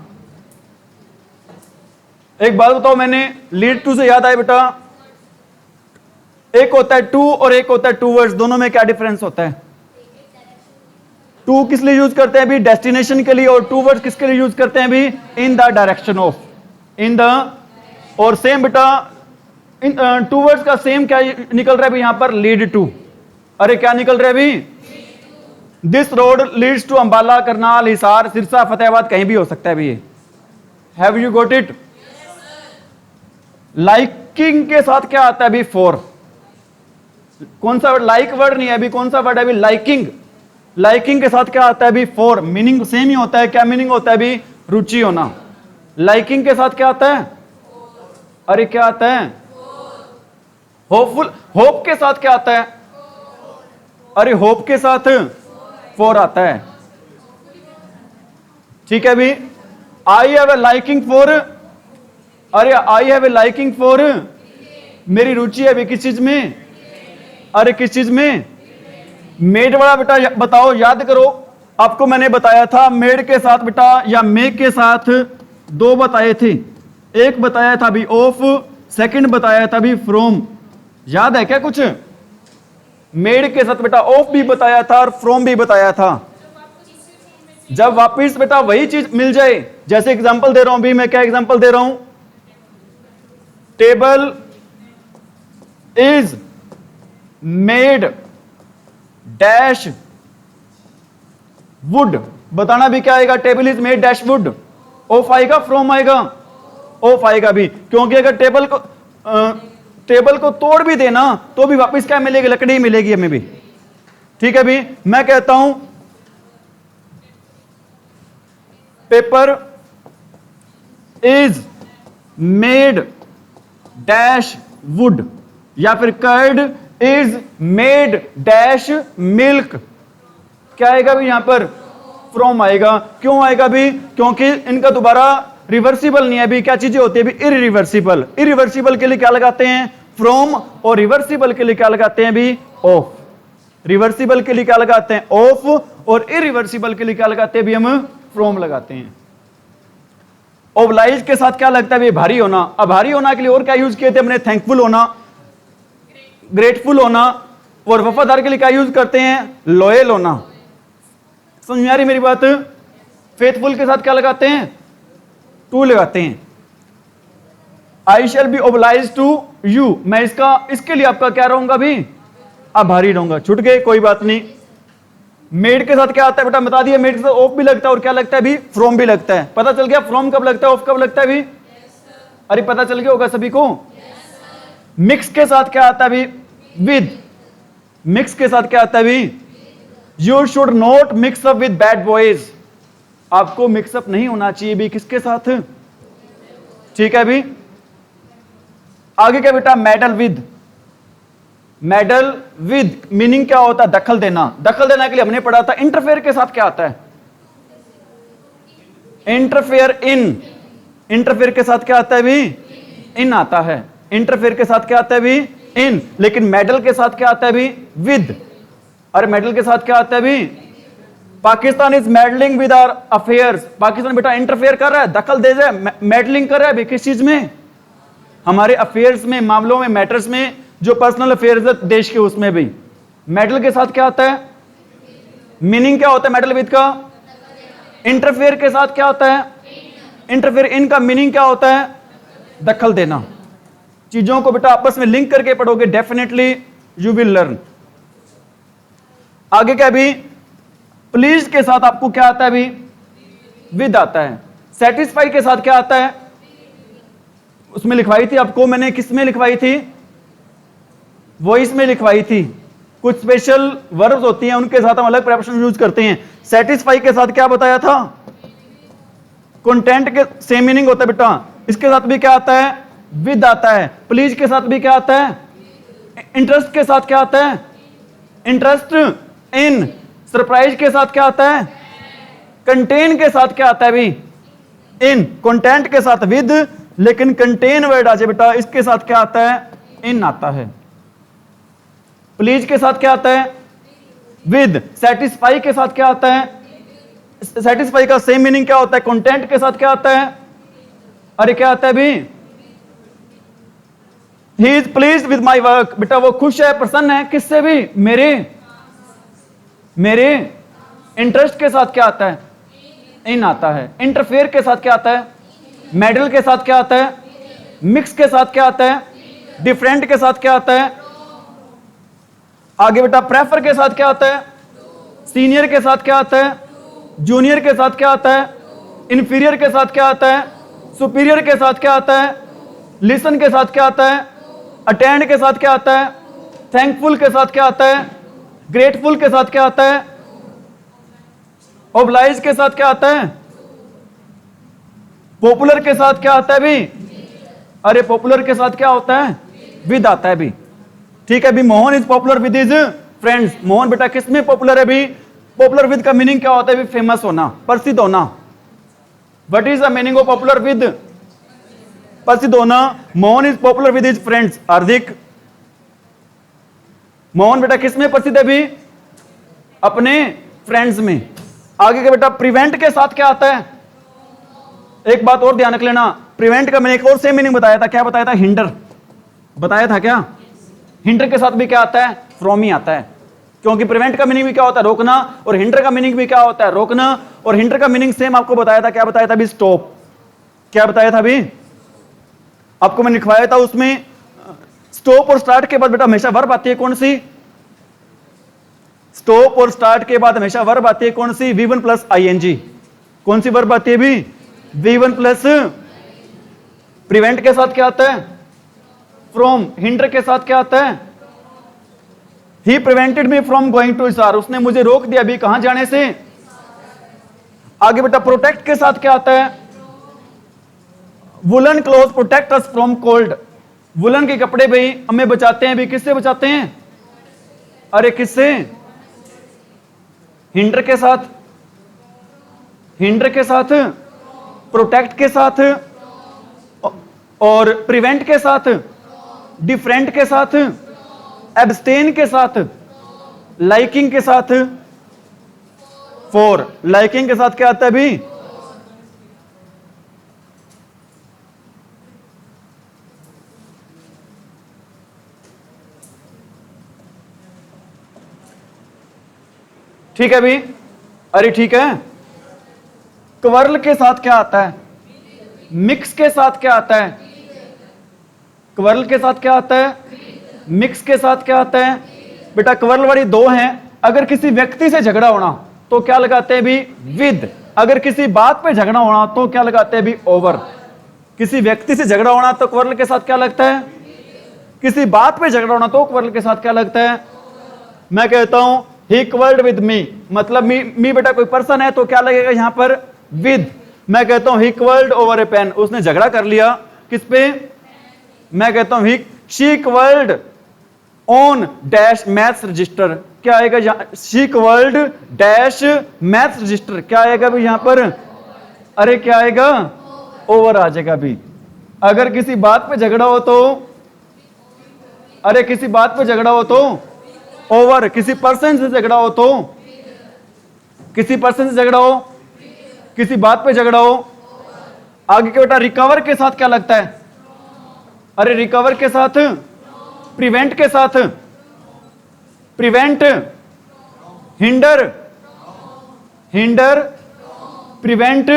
एक बात बताओ, मैंने लीड टू से याद आया बेटा, एक होता है टू और एक होता है टूवर्ड्स। दोनों में क्या डिफरेंस होता है? टू किस लिए यूज करते हैं भी? डेस्टिनेशन के लिए। और टूवर्ड्स किसके लिए यूज करते हैं भी? In the direction of, in the. और सेम बेटा टूवर्ड्स का सेम क्या निकल रहा है भी यहां पर? Lead to. अरे क्या निकल रहा है भी? This road leads to Ambala, Karnal, Hisar, Sirsa, Fatehabad, कहीं भी हो सकता है भी ये। Have you got it? Liking के साथ क्या आता है भी? फॉर। कौन सा वर्ड? लाइक वर्ड नहीं है अभी। कौन सा वर्ड है अभी? लाइकिंग। लाइकिंग के साथ क्या आता है अभी? फॉर। मीनिंग सेम ही होता है। क्या मीनिंग होता है अभी? रुचि होना। लाइकिंग के साथ क्या आता है? अरे क्या आता है? होपफुल। होप के साथ क्या आता है? अरे होप के साथ फॉर आता है। ठीक है अभी, I have a liking for, अरे I have a liking for, मेरी रुचि है अभी किस चीज में? अरे किस चीज में? मेड वाला बेटा बताओ, याद करो, आपको मैंने बताया था मेड के साथ बेटा या मेक के साथ दो बताए थे। एक बताया था भी ऑफ, सेकंड बताया था भी फ्रॉम। याद है क्या कुछ? मेड के साथ बेटा ऑफ भी बताया था और फ्रॉम भी बताया था। जब वापिस बेटा वही चीज मिल जाए, जैसे एग्जांपल दे रहा हूं, भी मैं क्या एग्जांपल दे रहा हूं? Table is made dash would, बताना भी क्या आएगा? Table is made dash would. Of आएगा फ्रॉम आएगा? ऑफ आएगा भी, क्योंकि अगर टेबल को तोड़ भी देना तो भी वापस क्या मिलेगी? लकड़ी मिलेगी हमें भी। ठीक है भी, मैं कहता हूं paper is made dash wood, या फिर curd is made dash milk. क्या आएगा भी यहां पर? फ्रॉम आएगा। क्यों आएगा भी? क्योंकि इनका दोबारा रिवर्सिबल नहीं है भी। क्या चीजें होती है भी? इरिवर्सिबल। इरिवर्सिबल के लिए क्या लगाते हैं? फ्रॉम, और रिवर्सिबल के लिए क्या लगाते हैं भी? ऑफ। रिवर्सिबल के लिए क्या लगाते हैं? ऑफ, और इरिवर्सिबल के लिए क्या लगाते हैं भी? हम फ्रॉम लगाते हैं। ओब्लाइज के साथ क्या लगता है भी? भारी होना। अब भारी होना के लिए और क्या यूज किए थे हमने? थैंकफुल होना, ग्रेटफुल होना, और वफादार के लिए क्या यूज करते हैं? लॉयल होना। समझ में आ रही मेरी बात? फेथफुल के साथ क्या लगाते हैं? टू लगाते हैं। I shall be obliged to you, मैं इसके लिए आपका क्या रहूंगा भी? आभारी रहूंगा। छूट गए, कोई बात नहीं। मेड के साथ क्या आता है बेटा? बता दिया, मेड के साथ ऑफ भी लगता है और क्या लगता है भी? फ्रॉम भी लगता है। पता चल गया फ्रॉम कब लगता है, ऑफ कब लगता है भी? अरे पता चल गया होगा सभी को। मिक्स के साथ क्या आता है भी? विद। मिक्स के साथ क्या आता है भी? You should not mix up with bad boys, आपको मिक्सअप नहीं होना चाहिए भी किसके साथ? ठीक है भी। आगे क्या बेटा? Medal with. Medal with meaning क्या होता है? दखल देना। दखल देने के लिए हमने पढ़ा था। इंटरफेयर के साथ क्या आता है? Interfere in. इंटरफेयर के साथ क्या आता है भी? इन आता है। इंटरफेयर के साथ क्या आता है भी? इन। लेकिन मेडल के साथ क्या आता है भी? विद। अरे मेडल के साथ क्या आता है भी? Pakistan is meddling with our affairs, Pakistan बेटा इंटरफेयर कर रहा है, दखल दे रहा है, मेडलिंग कर रहा है भी किस चीज में? हमारे अफेयर्स में, मामलों में, मैटर्स में, जो पर्सनल अफेयर्स है देश के, उसमें भी। मेडल के साथ क्या आता है? मीनिंग क्या होता है मेडल विद का? इंटरफेयर के साथ क्या होता है? इंटरफेयर इन का मीनिंग क्या होता है? दखल देना। चीजों को बेटा आपस में लिंक करके पढ़ोगे, डेफिनेटली यू विल लर्न। आगे क्या भी? प्लीज के साथ आपको क्या आता है भी? विद आता है। सेटिस्फाई के साथ क्या आता है? उसमें लिखवाई थी आपको मैंने, किस में लिखवाई थी? वॉइस में लिखवाई थी। कुछ स्पेशल वर्ब्स होती हैं, उनके साथ हम अलग प्रेपोजिशन यूज करते हैं। सेटिस्फाई के साथ क्या बताया था? कंटेंट के सेम मीनिंग होता है बेटा। इसके साथ भी क्या आता है? विद आता है। प्लीज के साथ भी क्या आता है? इंटरेस्ट के साथ क्या आता है? Interest in. सरप्राइज के साथ क्या आता है? कंटेन के साथ क्या आता है भी? इन। कंटेंट के साथ विद, लेकिन कंटेन वर्ड आ जाए बेटा, इसके साथ क्या आता है? इन आता है। प्लीज के साथ क्या आता है? विद। सेटिस्फाई के साथ क्या आता है? सेटिस्फाई का सेम मीनिंग क्या होता है? कंटेंट के साथ क्या आता है? अरे क्या आता है भी? He is pleased with my work, बेटा वो खुश है, प्रसन्न है किससे भी? मेरे इंटरेस्ट के साथ क्या आता है? इन आता है। इंटरफेयर के साथ क्या आता है? मेडल के साथ क्या आता है? मिक्स के साथ क्या आता है? डिफरेंट के साथ क्या आता है? आगे बेटा प्रेफर के साथ क्या आता है? सीनियर के साथ क्या आता है? जूनियर के साथ क्या आता है? इंफीरियर के साथ क्या आता है? सुपीरियर के साथ क्या आता है? लिसन के साथ क्या आता है? अटेंड के साथ क्या आता है? थैंकफुल के साथ क्या आता है? ग्रेटफुल के साथ क्या आता है? ओब्लाइज के साथ क्या आता है? पॉपुलर के साथ क्या आता है भी? अरे पॉपुलर के साथ क्या होता है? विद आता है भी। ठीक है अभी Mohan is popular with his friends. Mohan बेटा किस में पॉपुलर है भी? पॉपुलर विद का मीनिंग क्या होता है भी? फेमस होना, प्रसिद्ध होना। What is the meaning of popular with? प्रसिद्ध होना। Mohan is popular with his friends. Hardik, Mohan बेटा किस में प्रसिद्ध है भी? अपने फ्रेंड्स में। आगे के बेटा प्रिवेंट के साथ क्या आता है? एक बात और ध्यान रख लेना, प्रिवेंट का मैंने एक और सेम मीनिंग बताया था। क्या बताया था? हिंडर बताया था क्या? हिंडर के साथ भी क्या आता है? फ्रॉम ही आता है, क्योंकि प्रिवेंट का मीनिंग भी क्या होता है? रोकना, और हिंडर का मीनिंग भी क्या होता है? रोकना। और हिंडर का मीनिंग सेम आपको बताया था। क्या बताया था भी? स्टॉप। क्या बताया था भी? आपको मैं लिखवाया था उसमें स्टॉप और स्टार्ट के बाद बेटा हमेशा वर्ब आती है। कौन सी? स्टॉप और स्टार्ट के बाद हमेशा वर्ब आती है। कौन सी? V1 plus ING। कौन सी वर्ब आती है भी? V1 plus. प्रिवेंट के साथ क्या आता है? फ्रॉम। हिंडर के साथ क्या आता है? He prevented me from going to Hisar. उसने मुझे रोक दिया भी कहां जाने से? आगे बेटा प्रोटेक्ट के साथ क्या आता है? Woollen cloth protect us from cold. Woollen के कपड़े भी हमें बचाते हैं भी। किससे बचाते हैं? अरे किससे? हिंडर के साथ, हिंडर के साथ, प्रोटेक्ट के साथ, और प्रिवेंट के साथ, डिफरेंट के साथ, एब्सटेन के साथ, लाइकिंग के साथ, फॉर। लाइकिंग के साथ क्या आता है भी? ठीक है भी? अरे ठीक है। क्वर्ल के साथ क्या आता है? मिक्स के साथ क्या आता है? क्वर्ल के साथ क्या आता है? मिक्स के साथ क्या आता है? बेटा क्वर्ल वाली दो हैं। अगर किसी व्यक्ति से झगड़ा होना तो क्या लगाते हैं भी? विद। अगर किसी बात पे झगड़ा होना तो क्या लगाते हैं भी? ओवर। किसी व्यक्ति से झगड़ा होना तो क्वर्ल के साथ क्या लगता है? किसी बात पे झगड़ा होना तो क्वर्ल के साथ क्या लगता है? मैं कहता हूं ही क्वर्ल्ड विद मी, मतलब मी बेटा कोई पर्सन है तो क्या लगेगा यहां पर? विद। मैं कहता हूं ही क्वर्ल्ड ओवर ए पेन। उसने झगड़ा कर लिया किस पे? मैं कहता हूं he she quarrelled on dash maths register. क्या आएगा यहां? She quarrelled dash maths register. क्या आएगा भी यहां पर? अरे क्या आएगा? ओवर आ जाएगा भी। अगर किसी बात पे झगड़ा हो तो, अरे किसी बात पे झगड़ा हो तो ओवर। किसी पर्सन से झगड़ा हो तो, किसी पर्सन से झगड़ा हो, किसी बात पे झगड़ा हो। आगे के बेटा रिकवर के साथ क्या लगता है? अरे रिकवर के साथ, प्रिवेंट के साथ, prevent, hinder, hinder, prevent,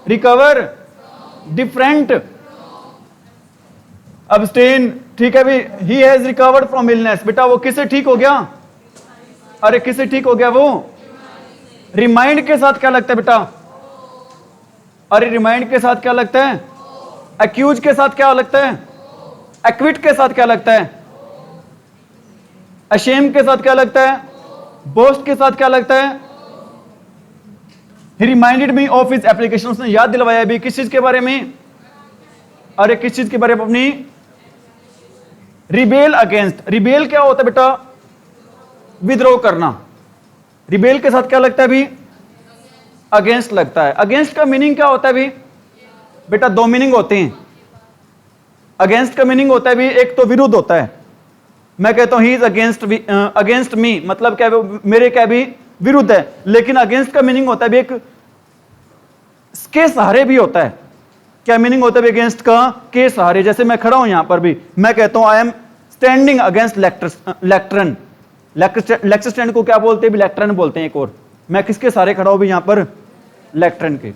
recover, different, abstain. ठीक है भी? He has recovered from illness. बेटा वो किससे ठीक हो गया? अरे किससे ठीक हो गया वो? रिमाइंड के साथ क्या लगता है बेटा? अरे रिमाइंड के साथ क्या लगता है? एक्यूज के साथ क्या लगता है? एक्विट के साथ क्या लगता है? अशेम के साथ क्या लगता है? बोस्ट के साथ क्या लगता है? He reminded me of his application. उसने याद दिलवाया भी किस चीज के बारे में? अरे किस चीज के बारे में? अपनी रिबेल अगेंस्ट। रिबेल क्या होता है बेटा? विद्रोह करना। रिबेल के साथ क्या लगता है भी? अगेंस्ट लगता है। अगेंस्ट का मीनिंग क्या होता है भी? बेटा दो मीनिंग होते हैं। अगेंस्ट का मीनिंग होता है भी, एक तो विरुद्ध होता है। मैं कहता हूं ही इज अगेंस्ट मी, मतलब क्या? मेरे क्या भी? विरुद्ध है। लेकिन अगेंस्ट का मीनिंग होता है भी एक के सहारे भी होता है। क्या मीनिंग होता है अगेंस्ट का? के सहारे। जैसे मैं खड़ा हूं यहां पर भी, मैं कहता हूं I am standing against lectern. Lecture stand को क्या बोलते हैं? लेक्ट्रन बोलते हैं। एक और, मैं किसके सहारे खड़ा हूं भी यहां पर? लेक्ट्रन के।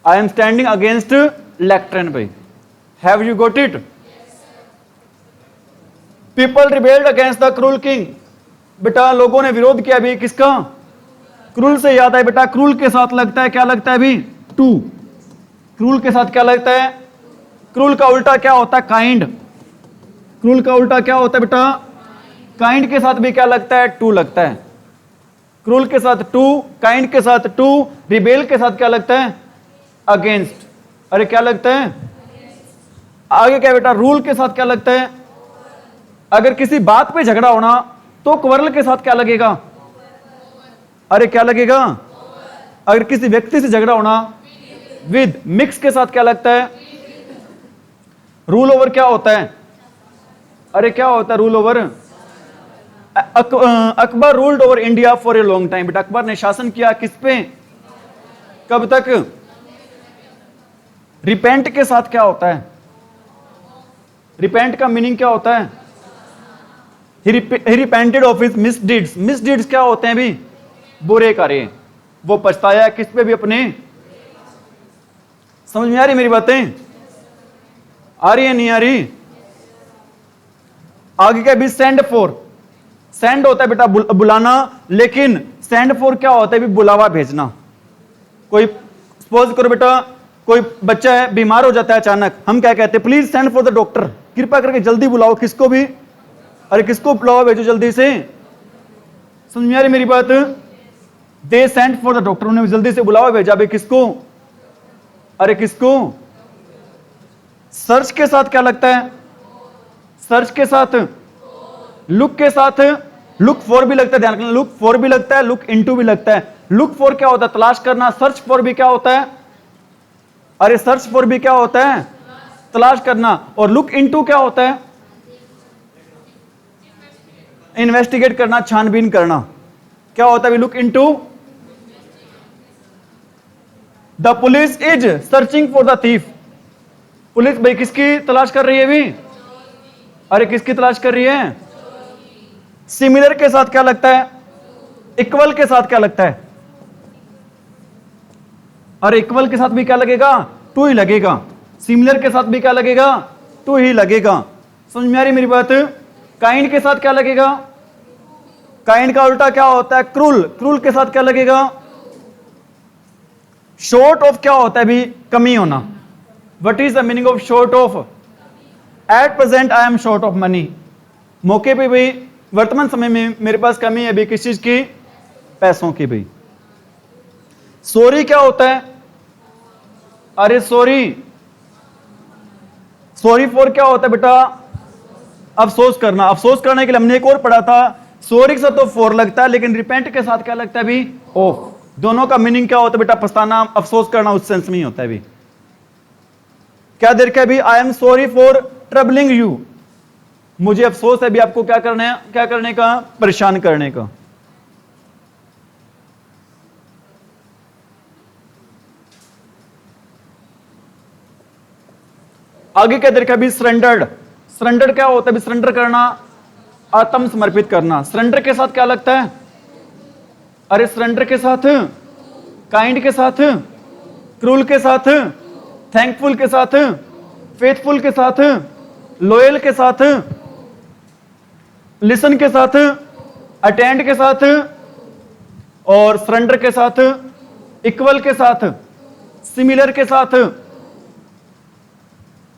आई एम स्टैंडिंग अगेंस्ट लेक्ट्रन भाई। Have you got it? People rebelled against the cruel king. बेटा लोगों ने विरोध किया भी किसका? क्रूल से याद है बेटा, क्रूल के साथ लगता है क्या? लगता है भी? टू। क्रूल के साथ क्या लगता है? क्रूल का उल्टा क्या होता है? काइंड। क्रूल का उल्टा क्या होता है बेटा? काइंड के साथ भी क्या लगता है? टू लगता है। क्रूल के साथ टू, काइंड के साथ टू, रिबेल के साथ क्या लगता है? अगेंस्ट। अरे क्या लगता है? आगे क्या बेटा, रूल के साथ क्या लगता है? अगर किसी बात पे झगड़ा होना तो क्वरल के साथ क्या लगेगा? अरे क्या लगेगा? अगर किसी व्यक्ति से झगड़ा होना विद, मिक्स के साथ क्या लगता है? रूल ओवर क्या होता है? अरे क्या होता है rule over? Akbar ruled over India for a long time. बेटा अकबर ने शासन किया किस पे, कब तक? रिपेंट के साथ क्या होता है? रिपेंट का मीनिंग क्या होता है? He repented of his misdeeds. Misdeeds क्या होते हैं भी? बुरे कार्य। वो पछताया किस पे भी? अपने। समझ में आ रही मेरी बातें? आ रही है नहीं आ रही? आगे क्या भी? Send for. सेंड होता है बेटा बुलाना, लेकिन सेंड फॉर क्या होता है भी? बुलावा भेजना। कोई सपोज करो बेटा, कोई बच्चा है बीमार हो जाता है अचानक, हम क्या कहते हैं? Please send for the doctor. कृपा करके जल्दी बुलाओ। किसको भी? अरे किसको बुलाओ, भेजो जल्दी से। समझ में आ रही मेरी बात? They send for the doctor, उन्हें जल्दी से बुलाओ भेजा भाई। किसको? अरे किसको? सर्च के साथ क्या लगता है? सर्च के साथ, लुक के साथ, लुक फॉर भी लगता है, ध्यान रखना। लुक फॉर भी लगता है, लुक इनटू भी लगता है। लुक फॉर क्या होता है? तलाश करना। सर्च फॉर भी क्या होता है? अरे सर्च फॉर भी क्या होता है? तलाश करना। और लुक इनटू क्या होता है? इन्वेस्टिगेट करना, छानबीन करना। क्या होता है look into? The police is searching for the thief. Police भाई किसकी तलाश कर रही है भी? अरे किसकी तलाश कर रही है? सिमिलर के साथ क्या लगता है? इक्वल के साथ क्या लगता है? अरे इक्वल के साथ भी क्या लगेगा? टू ही लगेगा। सिमिलर के साथ भी क्या लगेगा? टू ही लगेगा। समझ में आ रही मेरी बात? काइंड के साथ क्या लगेगा? काइंड का उल्टा क्या होता है? क्रूल। क्रूल के साथ क्या लगेगा? शॉर्ट ऑफ क्या होता है भी? कमी होना। What is the meaning of short of? At present I am short of money. मौके पे भी, वर्तमान समय में मेरे पास कमी है भी। किस चीज की? पैसों की भी। सॉरी क्या होता है? अरे सॉरी, सॉरी फॉर क्या होता है बेटा? अफसोस करना। अफसोस करने के लिए हमने एक और पढ़ा था, सॉरी के साथ तो फॉर लगता है, लेकिन रिपेंट के साथ क्या लगता है भी? ऑफ। दोनों का मीनिंग क्या होता है बेटा? पछताना, अफसोस करना, उस सेंस में ही होता है भी। क्या देर का भी? I am sorry for troubling you. मुझे अफसोस है भी आपको क्या करना है, क्या करने का? परेशान करने का। आगे क्या देखा भी? सरेंडर्ड। सरेंडर क्या होता है भी? सरेंडर करना, आत्मसमर्पित करना। सरेंडर के साथ क्या लगता है? अरे सरेंडर के साथ, काइंड के साथ, क्रूल के साथ, थैंकफुल के साथ, फेथफुल के साथ, लॉयल के साथ, लिसन के साथ, अटेंड के साथ, और सरेंडर के साथ, इक्वल के साथ, सिमिलर के साथ।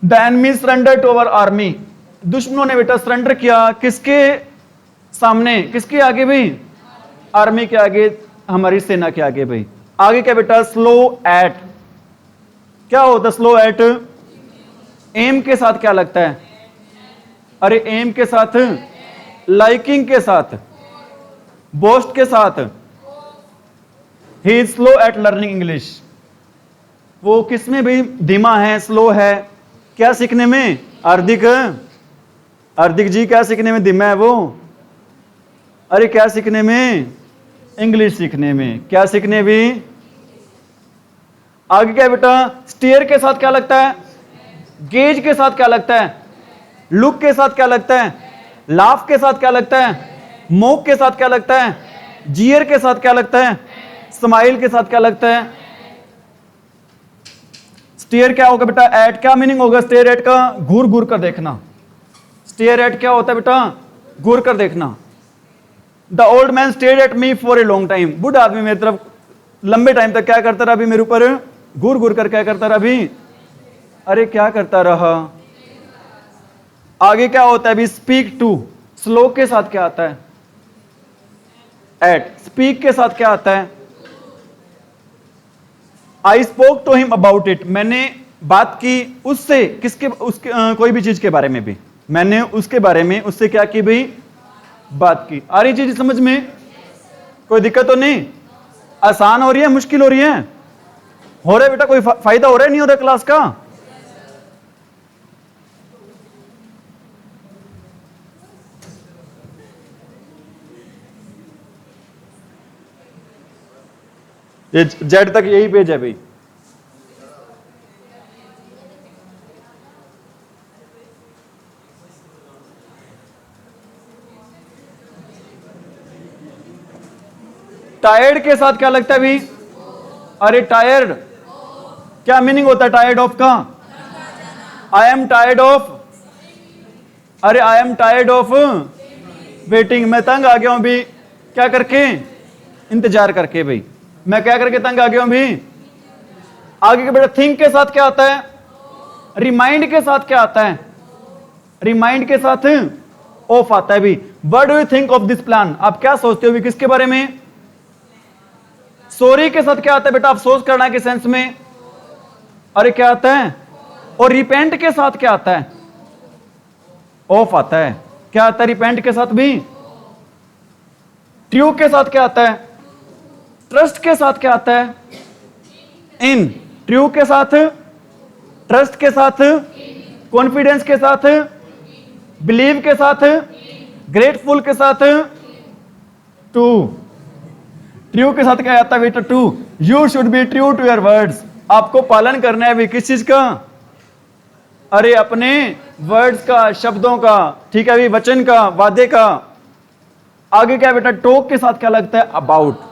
The enemy surrender to our army. दुश्मनों ने बेटा सरेंडर किया किसके सामने? किसके आगे भाई? आर्मी के आगे, हमारी सेना के आगे भाई। आगे क्या बेटा? Slow eight. क्या होता है स्लो एट? एम के साथ क्या लगता है? अरे एम के साथ, लाइकिंग के साथ, बोस्ट के साथ। He is slow eight learning English. वो किसमें भी धीमा है, स्लो है? क्या सीखने में? हार्दिक, हार्दिक जी क्या सीखने में धीमा है वो? अरे क्या सीखने में? इंग्लिश सीखने में। क्या सीखने भी? आगे क्या बेटा? स्टेयर के साथ क्या लगता है? गेज के साथ क्या लगता है? लुक के साथ क्या लगता है? लाफ के साथ क्या लगता है? मोक के साथ क्या लगता है? जियर के साथ क्या लगता है? स्माइल के साथ क्या लगता है? स्टेयर क्या होगा बेटा? एट। क्या मीनिंग होगा स्टेयर एट का? घूर घूर कर देखना। स्टेयर एट क्या होता है बेटा? घूर कर देखना। The old man stare at me for a long time. बूढ़ा आदमी मेरी तरफ लंबे टाइम तक क्या करता रहा भी? मेरे ऊपर घूर घूर कर क्या करता रहा भी? अरे क्या करता रहा? आगे क्या होता है भी? Speak to. स्लो के साथ क्या आता है? एट। स्पीक के साथ क्या आता है? I spoke to him about it. मैंने बात की उससे, किसके, उसके कोई भी चीज के बारे में भी मैंने उसके बारे में उससे क्या की भाई, बात की। आ रही चीज समझ में? कोई दिक्कत तो नहीं? आसान हो रही है, मुश्किल हो रही है? हो रहा है बेटा? कोई फायदा हो रहा है, नहीं हो रहा क्लास का? ये जेड तक यही पेज है भाई। टायर्ड के साथ क्या लगता है भाई? अरे टायर्ड क्या मीनिंग होता है टायर्ड ऑफ का? आई एम टायर्ड ऑफ, अरे I am tired of waiting, मैं तंग आ गया हूं भी, क्या करके? इंतजार करके भाई। मैं क्या करके तंग आ गया हूं भी? आगे के बेटा थिंक के साथ क्या आता है? रिमाइंड के साथ क्या आता है? रिमाइंड के साथ ऑफ आता है भी। What do you think of this plan? आप क्या सोचते हो भी किसके बारे में? सॉरी के साथ क्या आता है बेटा? अफसोस करना के सेंस में, अरे क्या आता है? और रिपेंट के साथ क्या आता है? ऑफ आता है। क्या आता है रिपेंट के साथ भी? ट्रू के साथ क्या आता है? ट्रस्ट के साथ क्या आता है? इन। ट्रू के साथ, ट्रस्ट के साथ, कॉन्फिडेंस के साथ, बिलीव के साथ, ग्रेटफुल के साथ, टू। ट्रू के साथ क्या आता है बेटा? To. You should be true to your words. आपको पालन करना है भी किस चीज का? अरे अपने वर्ड्स का, शब्दों का, ठीक है भी, वचन का, वादे का। आगे क्या बेटा? टॉक के साथ क्या लगता है? अबाउट।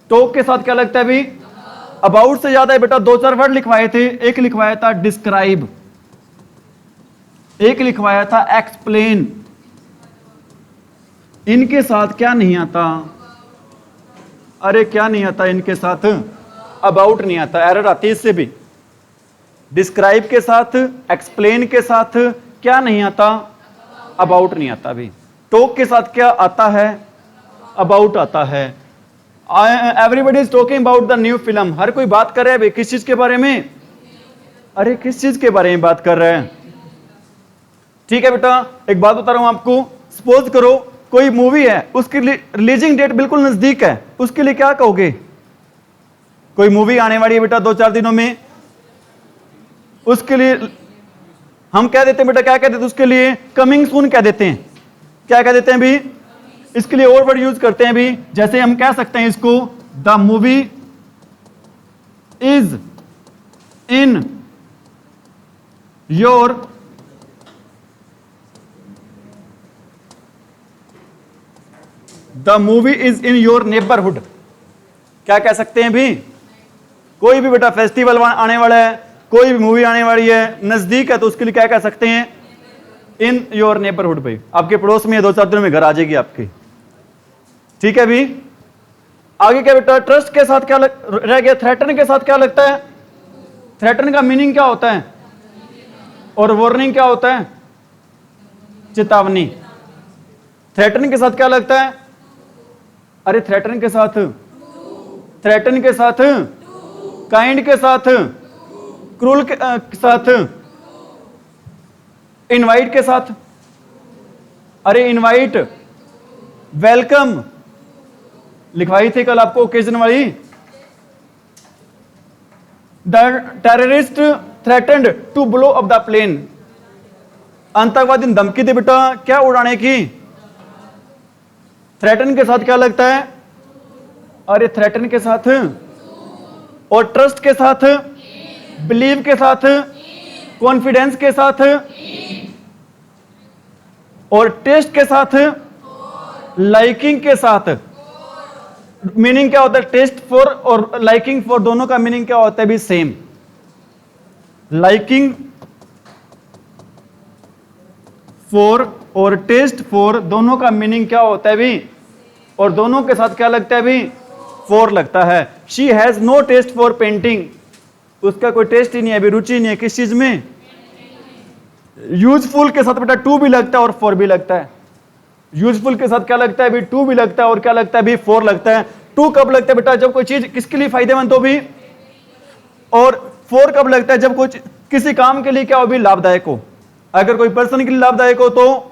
टॉक के साथ क्या लगता है भी? अबाउट से ज्यादा है बेटा, दो चार वर्ड लिखवाए थे। एक लिखवाया था डिस्क्राइब, एक लिखवाया था एक्सप्लेन। इनके साथ क्या नहीं आता? अरे क्या नहीं आता इनके साथ? अबाउट नहीं आता, एरर आती है इससे भी। डिस्क्राइब के साथ, एक्सप्लेन के साथ क्या नहीं आता? अबाउट नहीं आता भी। टॉक के साथ क्या आता है? अबाउट आता है। Everybody is talking about the new film. हर कोई बात कर रहा है भाई किस चीज के बारे में? अरे किस चीज के बारे में बात कर रहे हैं? ठीक है बेटा, एक बात बता रहा हूं आपको। सपोज करो कोई मूवी है, उसकी रिलीजिंग डेट बिल्कुल नजदीक है, उसके लिए क्या कहोगे? कोई मूवी आने वाली है बेटा 2-4 दिनों में, उसके लिए हम कह देते हैं बेटा, क्या कह देते हैं उसके लिए? कमिंग सून कह देते हैं। क्या कह देते हैं भी? इसके लिए और वर्ड यूज करते हैं भी। जैसे हम कह सकते हैं इसको, the movie is in your the movie is in your neighbourhood. क्या कह सकते हैं भी? कोई भी बेटा फेस्टिवल आने वाला है, कोई भी मूवी आने वाली है, नजदीक है, तो उसके लिए क्या कह सकते हैं? In your neighbourhood. भाई आपके पड़ोस में 2-4 दिनों में घर आ जाएगी आपकी। ठीक है भी। आगे क्या बेटा? ट्रस्ट के साथ क्या रह गया? थ्रेटन के साथ क्या लगता है? थ्रेटन का मीनिंग क्या होता है? और वार्निंग क्या होता है? चेतावनी। थ्रेटन के साथ क्या लगता है? अरे थ्रेटन के साथ, थ्रेटन के साथ, काइंड के साथ, क्रूल के साथ, इनवाइट के साथ। अरे इनवाइट, वेलकम लिखवाई थी कल आपको ओकेजन वाली। The terrorist threatened to blow up the plane. आतंकवादी ने धमकी दी बेटा क्या उड़ाने की? थ्रेटन के साथ क्या लगता है? अरे थ्रेटन के साथ, और ट्रस्ट के साथ, बिलीव के साथ, कॉन्फिडेंस के साथ, और टेस्ट के साथ, लाइकिंग के साथ। मीनिंग क्या होता है? टेस्ट फॉर और लाइकिंग फॉर दोनों का मीनिंग क्या होता है भी? सेम। लाइकिंग फॉर और टेस्ट फॉर दोनों का मीनिंग क्या होता है भी? और दोनों के साथ क्या लगता है भी? फॉर लगता है। She has no taste for painting. उसका कोई टेस्ट ही नहीं है अभी, रुचि नहीं है किस चीज में? यूजफुल के साथ बेटा टू भी लगता है और फॉर भी लगता है। यूजफुल के साथ क्या लगता है भी? टू भी लगता है और क्या लगता है भी? फॉर लगता है। टू कब लगता है बेटा? जब कोई चीज किसके लिए फायदेमंद हो भी? और फोर कब लगता है? जब कुछ किसी काम के लिए क्या हो भी लाभदायक हो। अगर कोई पर्सन के लिए लाभदायक हो तो,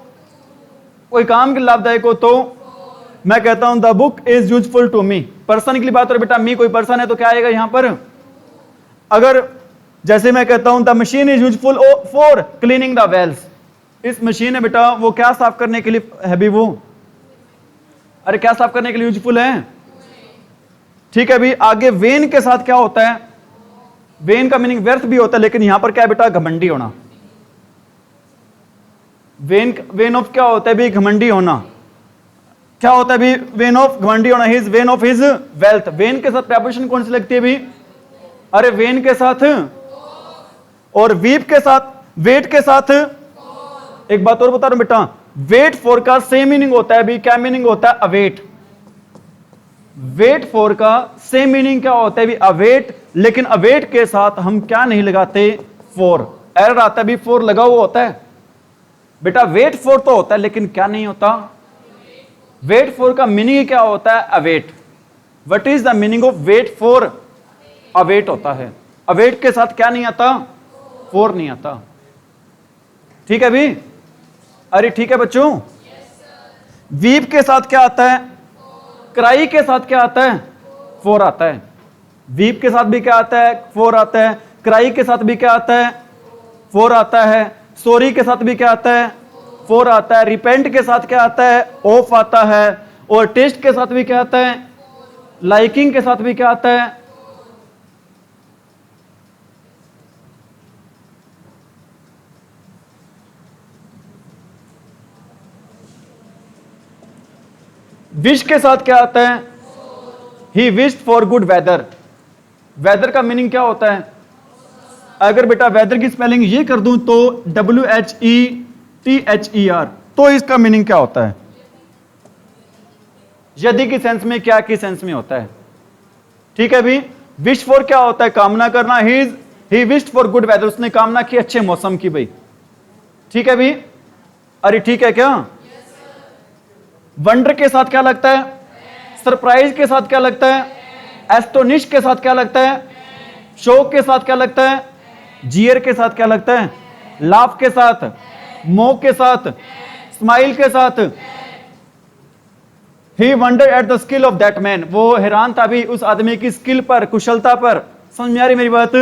कोई काम के लिए लाभदायक हो तो मैं कहता हूं the book is useful to me. Person के लिए बात हो बेटा, मी कोई पर्सन है तो क्या आएगा यहां पर? अगर जैसे मैं कहता हूं the machine is useful for cleaning the wells, इस मशीन है बेटा वो क्या साफ करने के लिए है भी वो? अरे क्या साफ करने के लिए यूजफुल है? ठीक है भी। आगे वेन के साथ क्या होता है? वेन का मीनिंग व्यर्थ भी होता है, लेकिन यहां पर क्या है बेटा? घमंडी होना। वेन ऑफ क्या होता है भी? घमंडी होना। क्या होता है भी? वेन ऑफ घमंडी होना। His when of his wealth. When के साथ प्रेपोजिशन कौन सी लगती है भी? अरे वेन के साथ और वीप के साथ, वेट के साथ। एक बात और बता रहा हूं बेटा, वेट फॉर का सेम मीनिंग होता है भी। क्या मीनिंग होता है? अवेट। वेट फॉर का सेम मीनिंग क्या होता है भी? अवेट। लेकिन अवेट के साथ हम क्या नहीं लगाते? फॉर। एरर आता है भी, फॉर लगा हुआ होता है बेटा। वेट फॉर तो होता है लेकिन क्या नहीं होता? वेट फॉर का मीनिंग क्या होता है? Await. What is the meaning of wait for? Await होता है। अवेट के साथ क्या नहीं आता? फॉर नहीं आता। ठीक है भी? अरे ठीक है बच्चों। वीप के साथ क्या आता है? क्राई के साथ क्या आता है? फॉर आता है। वीप के साथ भी क्या आता है? फॉर आता है। क्राई के साथ भी क्या आता है? फॉर आता है। सॉरी के साथ भी क्या आता है? फॉर आता है। रिपेंट के साथ क्या आता है? ऑफ आता है। और टेस्ट के साथ भी क्या आता है? लाइकिंग के साथ भी क्या आता है? विश के साथ क्या आता है? He wished for good weather. Weather का मीनिंग क्या होता है? अगर बेटा वेदर की स्पेलिंग ये कर दूं तो WHETHER, तो इसका मीनिंग क्या होता है? यदि की सेंस में, क्या की सेंस में होता है? ठीक है भी। विश फॉर क्या होता है? कामना करना। He wished for good weather, उसने कामना की अच्छे मौसम की भाई। ठीक है भी? अरे ठीक है क्या? वंडर के साथ क्या लगता है? सरप्राइज के साथ क्या लगता है? एस्टोनिश के साथ क्या लगता है? शॉक के साथ क्या लगता है? जीयर के साथ क्या लगता है? लाफ के साथ, मोक के साथ, स्माइल के साथ। He wonder at the skill of that man, वो हैरान था भी उस आदमी की स्किल पर, कुशलता पर। समझ में आ रही मेरी बात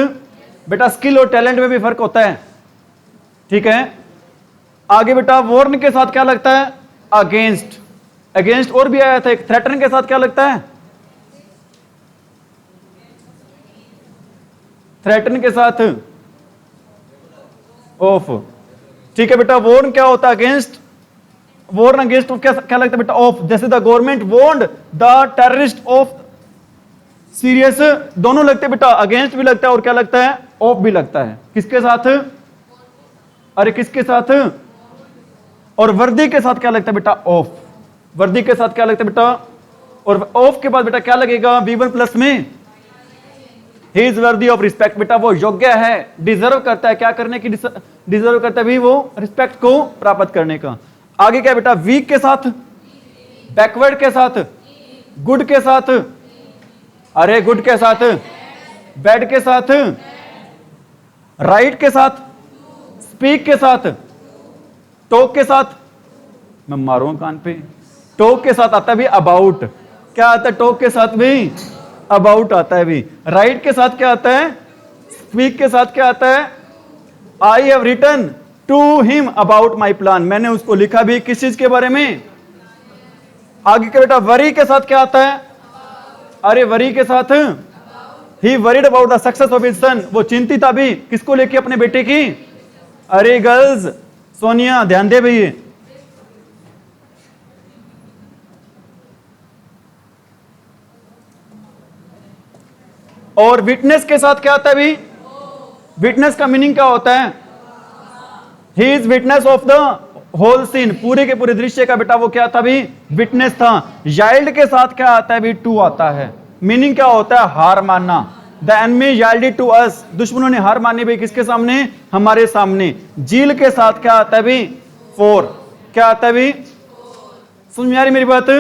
बेटा? स्किल और टैलेंट में भी फर्क होता है। ठीक है। आगे बेटा वॉर्न के साथ क्या लगता है? अगेंस्ट। अगेंस्ट और भी आया था एक। थ्रेटन के साथ क्या लगता है? थ्रेटन के साथ ऑफ। ठीक है बेटा। वॉर्न क्या होता है? अगेंस्ट। वॉर्न अगेंस्ट क्या क्या लगता है बेटा? ऑफ। जैसे the government warned the terrorist of serious, दोनों लगते हैं बेटा। अगेंस्ट भी लगता है और क्या लगता है? ऑफ भी लगता है। किसके साथ? अरे किसके साथ? और वर्दी के साथ क्या लगता है बेटा? ऑफ। वर्दी के साथ क्या लगता है बेटा? और ऑफ के बाद बेटा क्या लगेगा? V1 प्लस में he is worthy of respect. बेटा वो योग्य है, डिजर्व करता है। क्या करने की डिजर्व करता है भी? वो रिस्पेक्ट को प्राप्त करने का। आगे क्या बेटा? वीक के साथ, बैकवर्ड के साथ, गुड के साथ, अरे गुड के साथ, बैड के साथ, राइट के साथ, स्पीक के साथ, टॉक के साथ। मैं मारूंगा कान पे। टॉक के साथ आता है भी अबाउट। क्या आता है टॉक के साथ भी? अबाउट आता है भी। राइट के साथ क्या आता है? स्पीक के साथ क्या आता है? I have written to him about my plan, मैंने उसको लिखा भी किस चीज के बारे में? आगे के बेटा वरी के साथ क्या आता है? अरे वरी के साथ he worried about the success of his son, वो चिंतित था भी किसको लेके? अपने बेटे की। अरे गर्ल्स, सोनिया ध्यान दे भैया। और विटनेस के साथ क्या आता है भी? विटनेस का मीनिंग क्या होता है? He is witness of the whole scene, पूरे के पूरे दृश्य का बेटा वो क्या था भी? विटनेस था। याइल्ड के साथ क्या आता है भी? टू आता है। मीनिंग क्या होता है? हार मानना। द एनिमी याइल्डेड टू अस, दुश्मनों ने हार मानी भी किसके सामने? हमारे सामने। जील के साथ क्या आता है भी? फोर। क्या आता है भी? समझ में आ रही मेरी बात?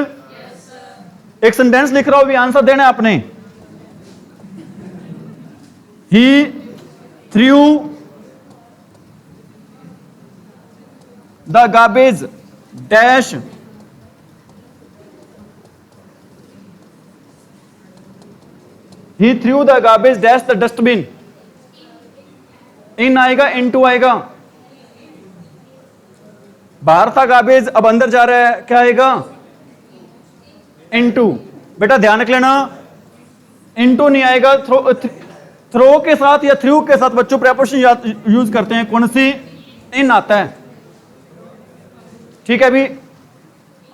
एक सेंटेंस लिख रहा हूं भी, आंसर देना है आपने। He threw the garbage dash he threw the garbage dash the dustbin. In आएगा, इनटू आएगा। बाहर था गार्बेज, अब अंदर जा रहा है, क्या आएगा? इनटू। बेटा ध्यान रख लेना, इनटू नहीं आएगा। थ्रो के साथ या थ्रू के साथ बच्चों प्रेपोजिशन यूज करते हैं, कौन सी? इन आता है। ठीक है, अभी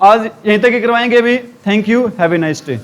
आज यहीं तक ही करवाएंगे। अभी thank you, have a nice day.